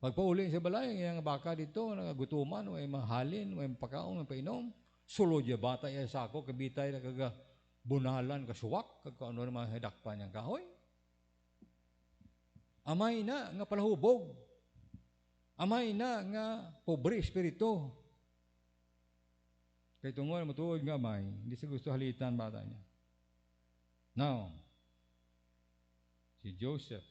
B: Pagpauli sa balay, ang baka dito, nagagutuman, may mahalin, may pagkaon, may painom. Sulod niya bata niya sa ako, kabitay na bunalan, kasuwak, kagkano na mga hedakpan niyang kahoy. Amay na nga palahubog. Amay na nga pobre espiritu. Kaya tungkol matuod nga amay, hindi siya gusto halitan bata niya. Now, si Joseph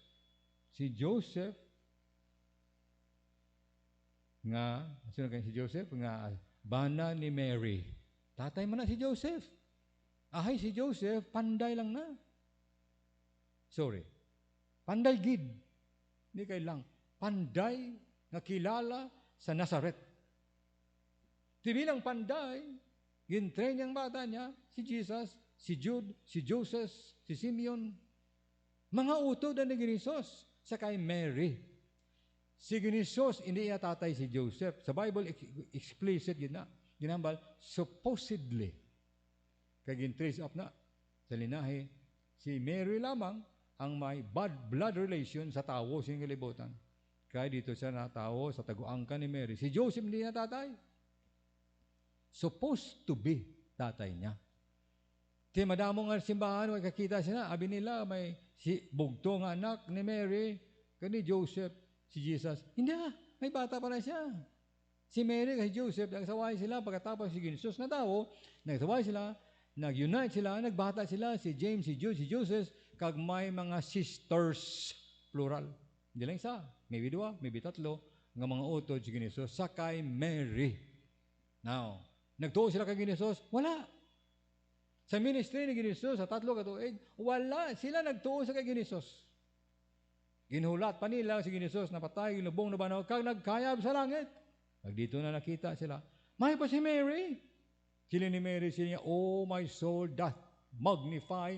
B: nga, sino kayo si Joseph? Nga, bana ni Mary. Tatay man na si Joseph. Ahay si Joseph, panday lang na. Sorry. Panday gid. Hindi kayo lang. Panday na kilala sa Nazaret. Tibilang panday, gintrain niyang bata niya, si Jesus, si Jude, si Joseph, si Simeon. Mga utod na ni Ginisos sa kay Mary. Si Ginisos, hindi niya tatay si Joseph. Sa Bible, explicit yun na. Ginambal, supposedly. Kaya gin-trace up na sa linahe, si Mary lamang ang may blood relation sa tawo sa kalibutan. Kaya dito siya natawo sa taguangkan ni Mary. Si Joseph hindi na tatay. Supposed to be tatay niya. Kaya madamong nga simbahan, may kakita siya na, abi nila may si bugto nga anak ni Mary, kani Joseph, si Jesus. Hindi, may bata pa na siya. Si Mary kay Joseph, nagsaway sila pagkatapos si Jesus na tao, nagsaway sila, nag-unite sila, nagbata sila, si James, si Jude, si Joseph, kag may mga sisters, plural. Hindi lang isa, maybe dua, maybe tatlo, nga mga utod si Ginisos, sakay Mary. Now, nagtuo sila kay Ginisos? Wala. Sa ministry ni Ginisos, sa tatlo katuig, wala. Sila nagtuo sa kay Ginisos. Ginulat pa nila si Ginisos, napatay, lubong na banaw, kag nagkayab sa langit. Pag dito na nakita sila, may pa si Mary. Sila ni Mary, sila niya, oh, my soul doth magnify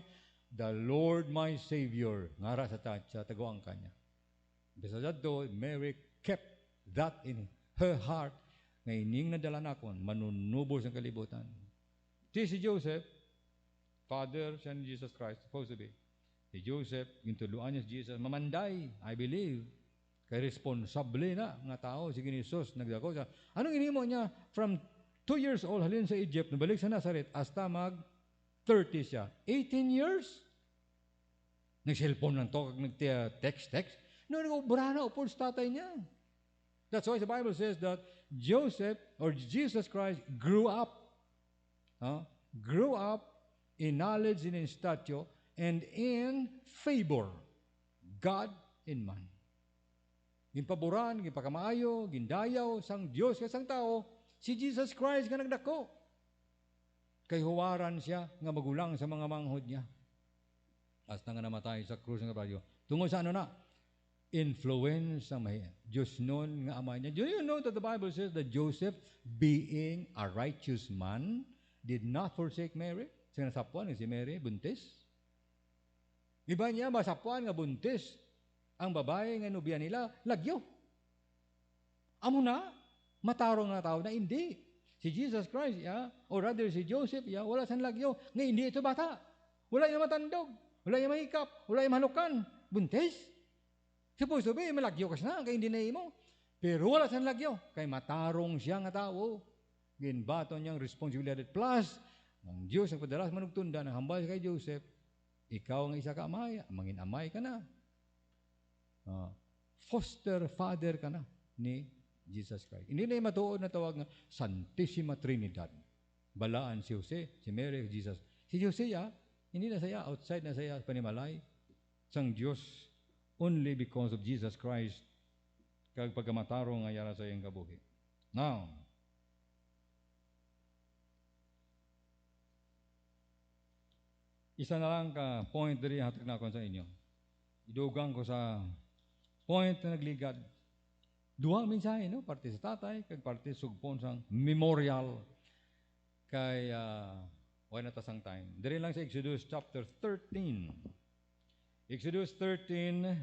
B: the Lord my Savior. Ngara sa taguang kanya. Bisa dito, Mary kept that in her heart. Ngayning nadala na kon, manunubos ang kalibutan. Si Joseph, father siya ni Jesus Christ, supposed to be. Si Joseph, yung tuluan niya si Jesus, mamanday, I believe. Kay responsable na nga tao, si Ginisos, nagdako siya. Anong inimo niya? From 2 years old, halin sa Egypt, nabalik sa Nazareth, hasta mag-30 siya. 18 years? Nag-cellphone lang to, nag-text. No, nag-ubra na upod sa tatay niya. That's why the Bible says that Joseph, or Jesus Christ, grew up in knowledge and in stature, and in favor, God and man. Ginpaboran, ginpakamaayo, gindayaw, sang Diyos, sang tao, si Jesus Christ nga nagdako. Kay huwaran siya nga magulang sa mga manghod niya. Hasta nga namatay sa krus ng Kalbaryo. Tungod sa ano na? Influence ang may Diyos noon nga ama niya. Do you know that the Bible says that Joseph, being a righteous man, did not forsake Mary? Sinasapuan si Mary, buntis. Iba niya, masapuan nga buntis. Ang babae nga nubya nila, lagyo. Amo na, Matarong na tao na hindi. Si Jesus Christ, or rather si Joseph, wala siyang lagyo. Nga hindi ito bata. Wala yung matandog. Wala yung mahikap. Wala yung malukan. Buntis. Supposed to be, malagyo ka na, kaya hindi na mo. Pero wala siyang lagyo. Kaya matarong siya nga tao. Ginbaton niyang responsibilidad. Plus, ang Diyos ang padalas manugtunda ng hambal kay Joseph, ikaw ang isa ka amay, mangin amay ka na. Foster father ka na ni Jesus Christ. Hindi na yung matuod na tawag nga Santissima Trinidad. Balaan si Jose, si Mary, Jesus. Si Jose, hindi na saya, outside na saya, panimalay. Sang Diyos, only because of Jesus Christ, kag pagkamatarong nga yara sa iyong kabuhi. Now, isa na lang ka point diri hatag na ako sa inyo. Idugang ko sa point na nagligad. Duha mensahe, no? Parte sa tatay, kag parte sugpon sang memorial kay why na tasang time. Diri lang sa Exodus chapter 13. Exodus 13,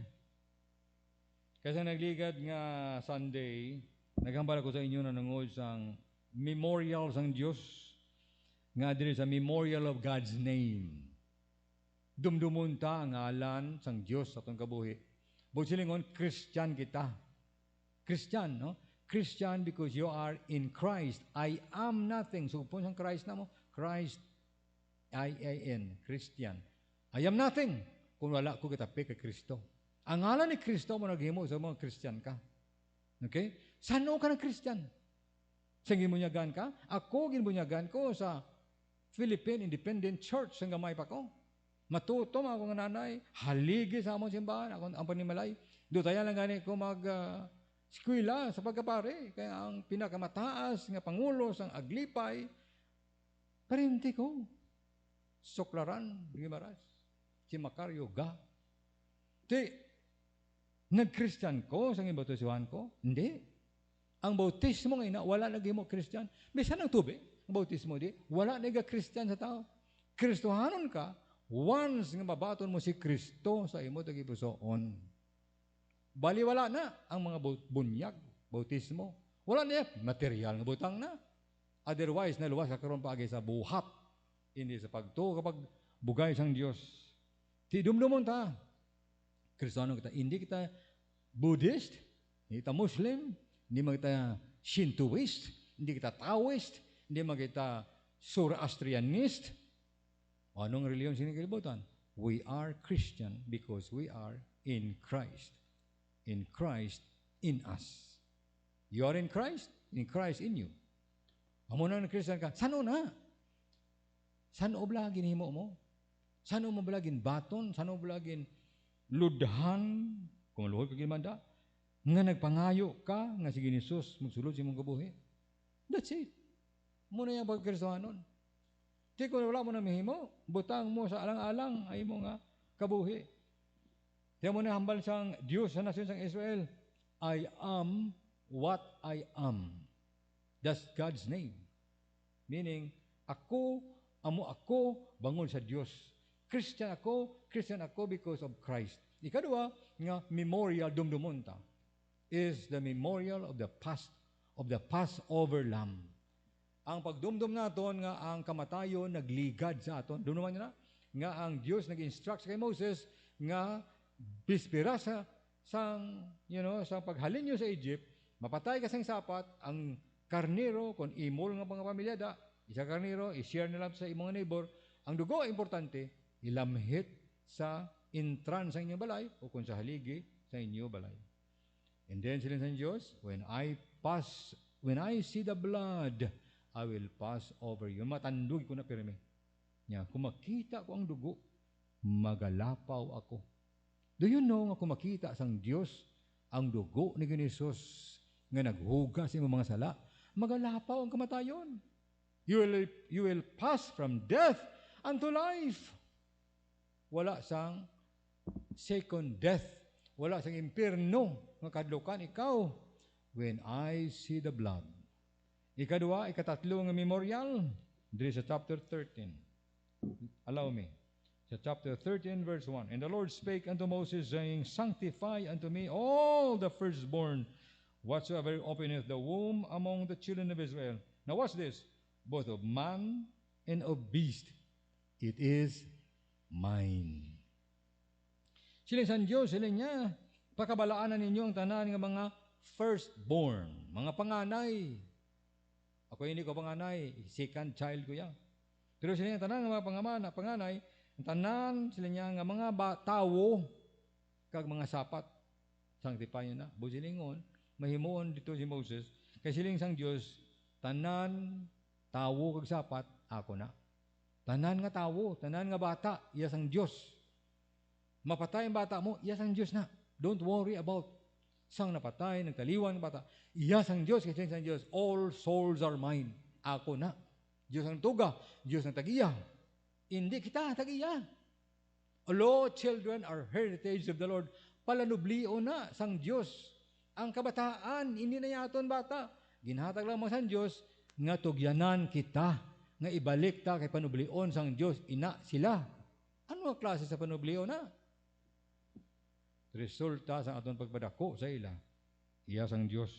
B: kasi nagligad nga Sunday, naghambal ako sa inyo na nangod sang memorial sang Diyos, nga diri sa memorial of God's name. Dumdumon ta ang ngalan sang Diyos sa atong kabuhi. Busilingon, Christian kita. Christian, no? Christian because you are in Christ. I am nothing. So, kung sang Christ na mo, Christ, I-A-N, Christian. I am nothing kung wala ko kitapi kay Kristo. Ang ngalan ni Kristo mo naghimo sa mga Christian ka. Okay? Saan ka ng Christian? Sa gimunyagan ka? Ako, gimunyagan ko sa Philippine Independent Church sa gamay pa ko. Matutom ako nga nanay, haligi sa among simbahan, ako ang panimalay. Do tayo lang gani ko eskwela sa pagkapare, kaya ang pinakamataas nga pangulo sang Aglipay, parente ko. Soklaran, Gimaras, si Macario Ga. Nag-Christian ko sa ibautisyohan ko? Hindi. Ang bautismo nga wala naging mo Christian. Bisan ang tubig, ang bautismo di, wala naging Christian sa tao. Kristohanon ka, once nga mabaton mo si Kristo sa imo tagipusoon. Bali wala na ang mga bunyag, bautismo. Wala na material nga butang na. Otherwise, naluwas ka karon paagi sa buhat. Hindi sa pagtuo kapag bugay sang Dios. Ti dumdumon ta. Kristiyano kita, hindi kita Buddhist, hindi kita Muslim, hindi man kita Shintoist, hindi kita Taoist, hindi man kita Zoroastrianist. Anong reliyon sinikalibutan? We are Christian because we are in Christ. In Christ in us. You are in Christ in you. Amo na Christian ka, saan na? Saan oblagin himo mo? Saan mo blagin baton? Saan mo blagin ludhan? Kung luhoy ka gimanda, nga nagpangayo ka, nga si Jesus, magsulod si mong kabuhi. That's it. Muna yung pagkristohanon. Di kung wala mo na mihimo, butang mo sa alang-alang, ay mo nga kabuhi. Kaya mo na hambal siyang Diyos sa nasyon sang Israel. I am what I am. That's God's name. Meaning, amo ako, bangon sa Diyos. Christian ako because of Christ. Ikadua, nga memorial dumdumonta is the memorial of the Passover Lamb. Ang pagdumdum naton nga ang kamatayon nagligad sa aton. Dumduman niyo na? Nga ang Diyos nag-instruct kay Moses nga bispira sa paghalin nyo sa Egypt, mapatay ka sang sapat, ang karnero, kung imol nga mga pamilyada, isa karnero, i-share nila sa imong neighbor, ang dugo, importante, ilamhit sa intran sa inyong balay, o kung sa haligi sa inyong balay. And then sila sa Diyos, when I see the blood, I will pass over you. Matandog ko na pirmi. Kung makita ko ang dugo, magalapaw ako. Do you know nga kung makita sang Diyos ang dugo ni Jesus nga naghugas sa imong mga sala, magalapaw ang kamatayon. You will pass from death unto life. Wala sang second death. Wala sang impierno nga kadlukan ikaw when I see the blood. Ikadua, ikatatlo nga memorial diri sa chapter 13. Allow me. Sa chapter 13, verse 1. And the Lord spake unto Moses, saying, Sanctify unto me all the firstborn whatsoever openeth the womb among the children of Israel. Now watch this, both of man and of beast, it is mine. Sila sa Diyos, sila niya, pakabalaanan ninyo ang tanan ng mga firstborn, mga panganay. Ako hindi ko panganay, second child ko yan. Pero sila yung tanan ng mga panganay, ang tanan sila niya ng mga tawo, kag mga sapat, sanctify na. Busilingon, mahimuon dito si Moses, kay siling sang Diyos, tanan, tawo kag sapat, ako na. Tanan nga tawo, tanan nga bata, iya sang Diyos. Mapatay ang bata mo, iya sang Diyos na. Don't worry about sang napatay, nagtaliwan ng bata. Iya sang Diyos, kasi sang Diyos, all souls are mine. Ako na. Diyos ang tuga, Diyos ang tagiya. Hindi kita tagiya. All children are heritage of the Lord. Palanublio na sang Diyos. Ang kabataan, hindi na yaton bata. Ginhatag lang mo sang Diyos, nga tugyanan kita, nga ibalik ta kay panublion sang Diyos, ina sila. Ano ang klase sa panublion na? Resulta sa aton pagpadako sa ila, iya sang Diyos.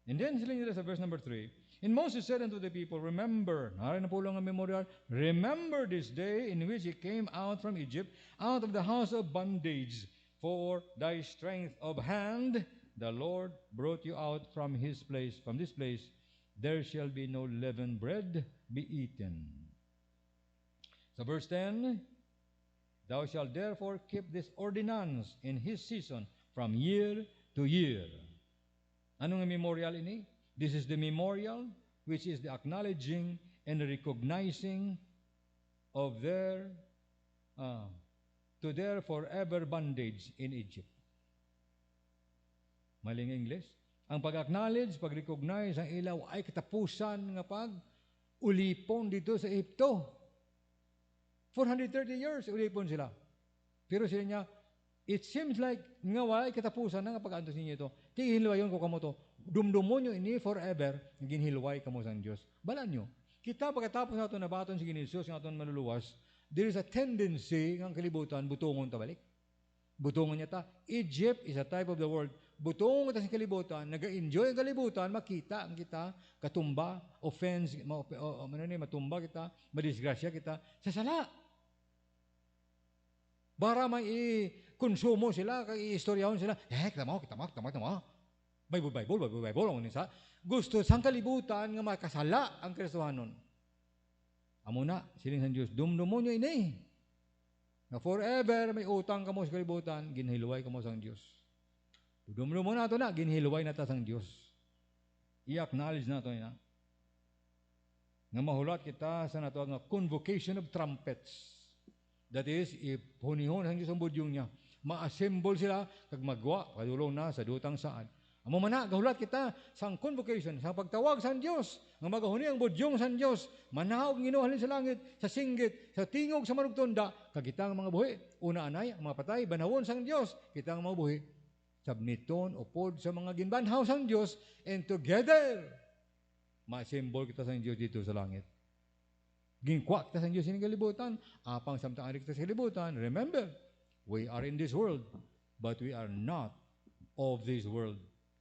B: And then sila nila sa verse number 3, and Moses said unto the people, remember, narin na po lang ang memorial, remember this day in which ye came out from Egypt, out of the house of bondage, for thy strength of hand, the Lord brought you out from his place, from this place, there shall be no leavened bread be eaten. So verse 10, thou shalt therefore keep this ordinance in his season from year to year. Ano nga memorial ini? This is the memorial which is the acknowledging and recognizing of their to their forever bondage in Egypt. Maling English. Ang pag-acknowledge, pag-recognize ang ilaw ay katapusan nga pag-ulipon dito sa Egypto. 430 years, ulipon sila. Pero sila niya, it seems like nga ay katapusan na nga pag-antos ninyo ito. Tingihilwayon ko kamo to. Dumdumon nyo ini forever, ginhilway kamo sang Diyos. Balan nyo. Kita pagkatapos na ito nabaton si Ginisus, nga ito maluluwas, there is a tendency ng kalibutan, butungon ta balik. Butungon niya ta. Egypt is a type of the world. Butungon ta sa kalibutan, nag-enjoy ang kalibutan, makita ang kita, katumba, offense, matumba kita, madisgrasya kita, sa sala. Bara may i-konsumo sila, i-istoryahon sila, kita mo. Bible, ang nisa. Gusto sang kalibutan nga makasala ang Kristohanon. Amo na, siling sa Diyos, dumdumon nyo ini. Na forever may utang kamo sa kalibutan, ginhilway kamo sang Diyos. Dumdumon na ito na, ginhilway na ta sang Diyos. I-acknowledge na ito na. Nga mahulat kita sa nato nga convocation of trumpets. That is, iphunihon ang Diyos ang budyong niya. Ma-assemble sila, kag magwa, kadulong na sa dutang saan. Amo man na, gahulat kita sang convocation, sang pagtawag sa Diyos, nga magahuni ang budyong sa Diyos, manahaw ang ginuhalin sa langit, sa singgit, sa tingog, sa marugtonda, kagitang mga buhi, una anay, ang mga patay, banawon sang Diyos, kitang mga buhi, sabniton, upod sa mga ginbanhaw sang Diyos, and together, ma-assemble kita sa Diyos dito sa langit. Ginkwa kita sa Diyos sa kalibutan, apang samtang adik kita sa kalibutan, remember, we are in this world, but we are not of this world.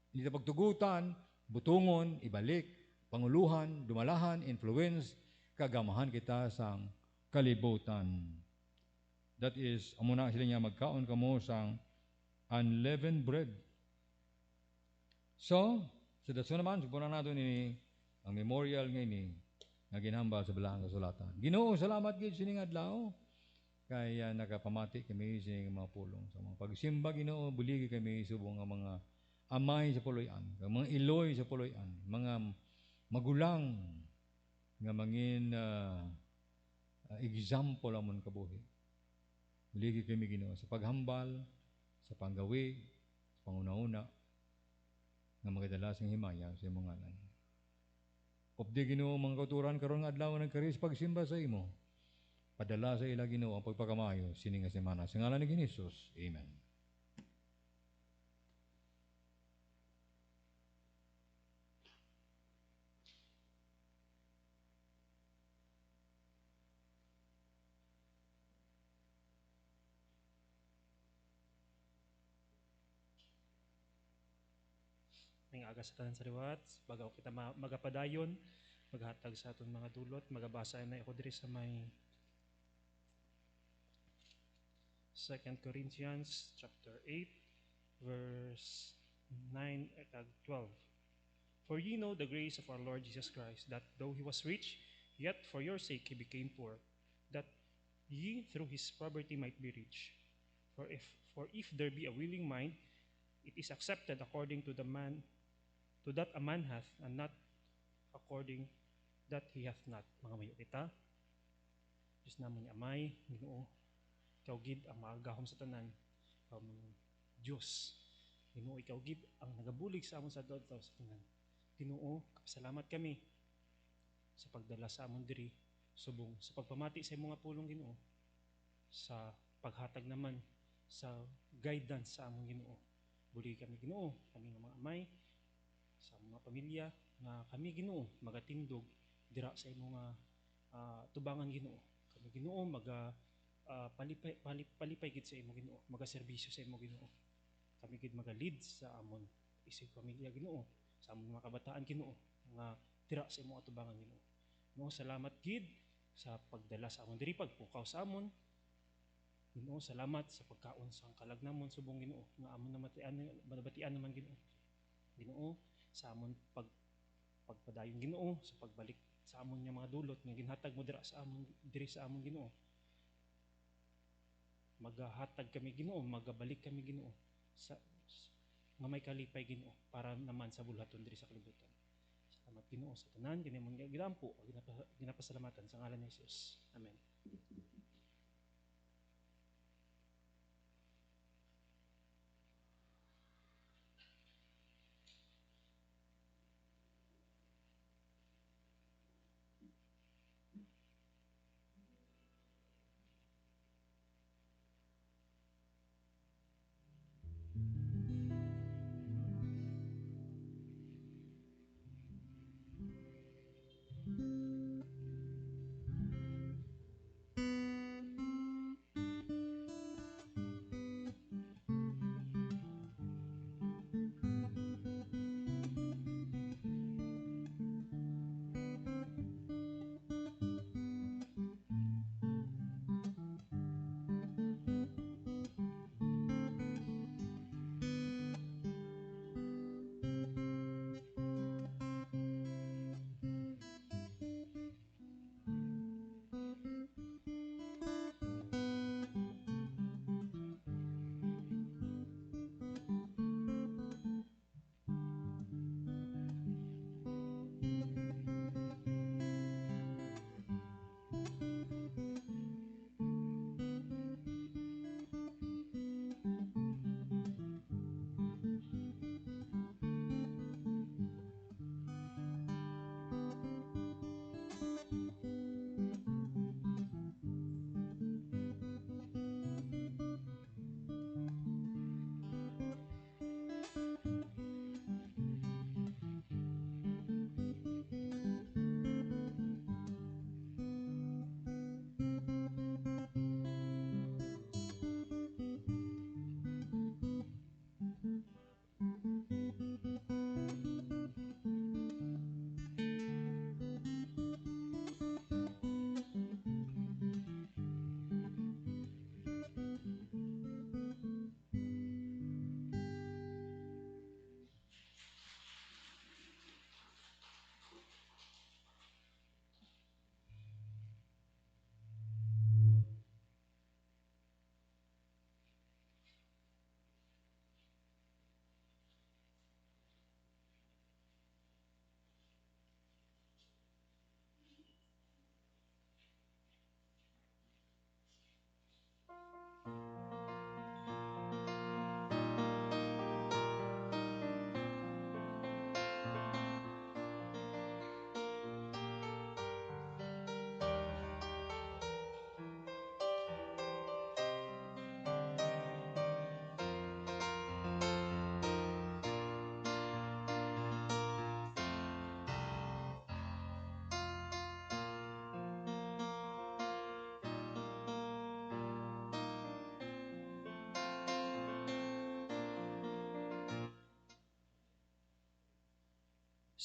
B: Hindi na pagtugutan, butungon, ibalik, panguluhan, dumalahan, influence, kagamahan kita sa kalibutan. That is, amuna sila niya magkaon kamo sang unleavened bread. So, sa daso naman, supunan natin ini, ang memorial nga ini, nga ginhambal sa balahang kasulatan. Ginoo, salamat gid sining adlaw. Kaya nakapamati kami sining mga pulong. Sa mga pagsimba, Ginoo, buligi kami subong nga mga amay sa puloy-an, mga iloy sa puloy-an, mga magulang nga mangin example amon kabuhi. Buligi kami Ginoo sa paghambal, sa panggawi, sa panguna-una nga magdala sa himaya sa imong ngalan. Opdi Ginoo mga kauturan karon nga adlaw nagkari sa pagsimba sa imo. Padala sa ila Ginoo ang pagpakamayo sining nga semana. Sa ngalan ni Jesus. Amen.
D: may aga sa tanan sa liwat, bagaw kita magapadayon, maghatag sa aton mga dulot, magabasa na ako diri sa may 2 Corinthians chapter 8 verse 9 at 12. For ye know the grace of our Lord Jesus Christ, that though he was rich, yet for your sake he became poor, that ye through his poverty might be rich. For if there be a willing mind, it is accepted according to to that a man hath, and not according that he hath not. Mga mayo kita, Diyos naman ni Amay, Ginoo, ikaw gid ang maagahom sa tanan, ikaw mga Diyos. Ginoo, ikaw gid ang nagabulig sa amon sa dodto sa tanan. Ginoo, salamat kami sa pagdala sa amon diri subong sa pagpamati sa imong nga pulong, Ginoo, sa paghatag naman sa guidance sa among Ginoo. Buli kami, Ginoo, kami nga mga amay sa mga pamilya nga kami, Ginoo, magatindog dira sa imong tubangan, Ginoo. Kami, Ginoo, palipay gid sa imo, Ginoo, magaserbisyo sa imo, Ginoo. Kami gid maga-lead sa amon isig pamilya, Ginoo, sa among mga kabataan, Ginoo, nga dira sa imo atubangan, Ginoo. Ginoo, salamat gid sa pagdala sa amon diri, pagpukaw sa amon. Ginoo, salamat sa pagkaon sa kalagnamon subong, Ginoo, nga amon nabatian naman, Ginoo. Ginoo, sa amon pagpadayon, Ginoo, sa pagbalik sa amon nga mga dulot nga ginhatag mo diri sa amon, Ginoo. Magahatag kami, Ginoo, magabalik kami, Ginoo, sa nga may kalipay, Ginoo, para naman sa bulhaton diri sa kalibutan. Salamat, Ginoo, sa tanan kini mong ginampo, ginapasalamatan sa ngalan ni Jesus. Amen.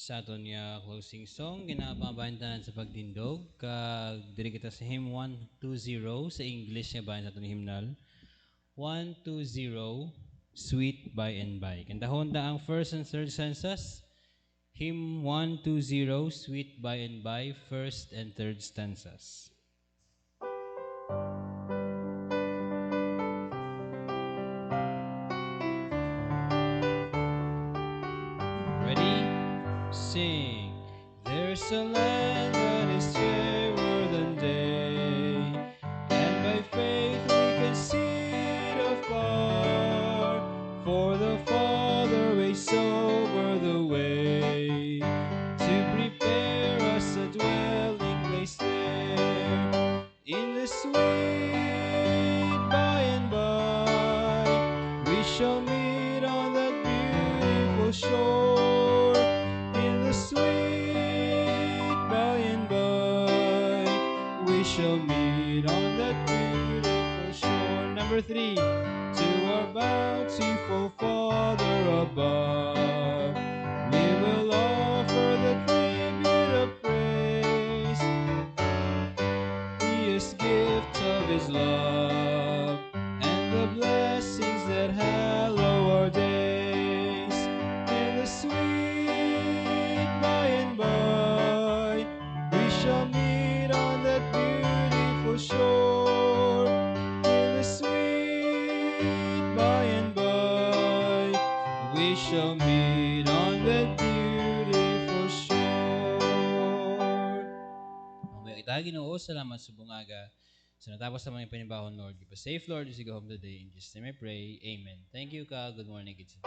A: sa aton nga closing song ginapabantanan sa pagtindog kag diri kita sa hymn 120 sa English nga bahin sa aton hymnal 120 Sweet by and by. Kantahon ta ang first and third stanzas. Hymn 120 Sweet by and by, first and third stanzas. Ready? Sing. There's a land that is fairer than day, and by faith we can see it afar. For the Father waits over the way to prepare us a dwelling place there. In the sweet by and by, we shall meet on that beautiful shore. In the sweet by and by, we shall meet on that beautiful shore. Number 3, to our bountiful Father above, we will offer the tribute of praise, the gift of His love, and the blessings that hallow our days. In the sweet by and by, we shall meet on that beautiful shore. In the sweet by and by, we shall meet on that beautiful shore. Mamaya kita Ginoo, salamat sa bungaga. Sa natapos sa mga panibahon, Lord, give us safe, Lord, as we go home today. In Jesus' name I pray. Amen. Thank you, ka. Good morning, kids.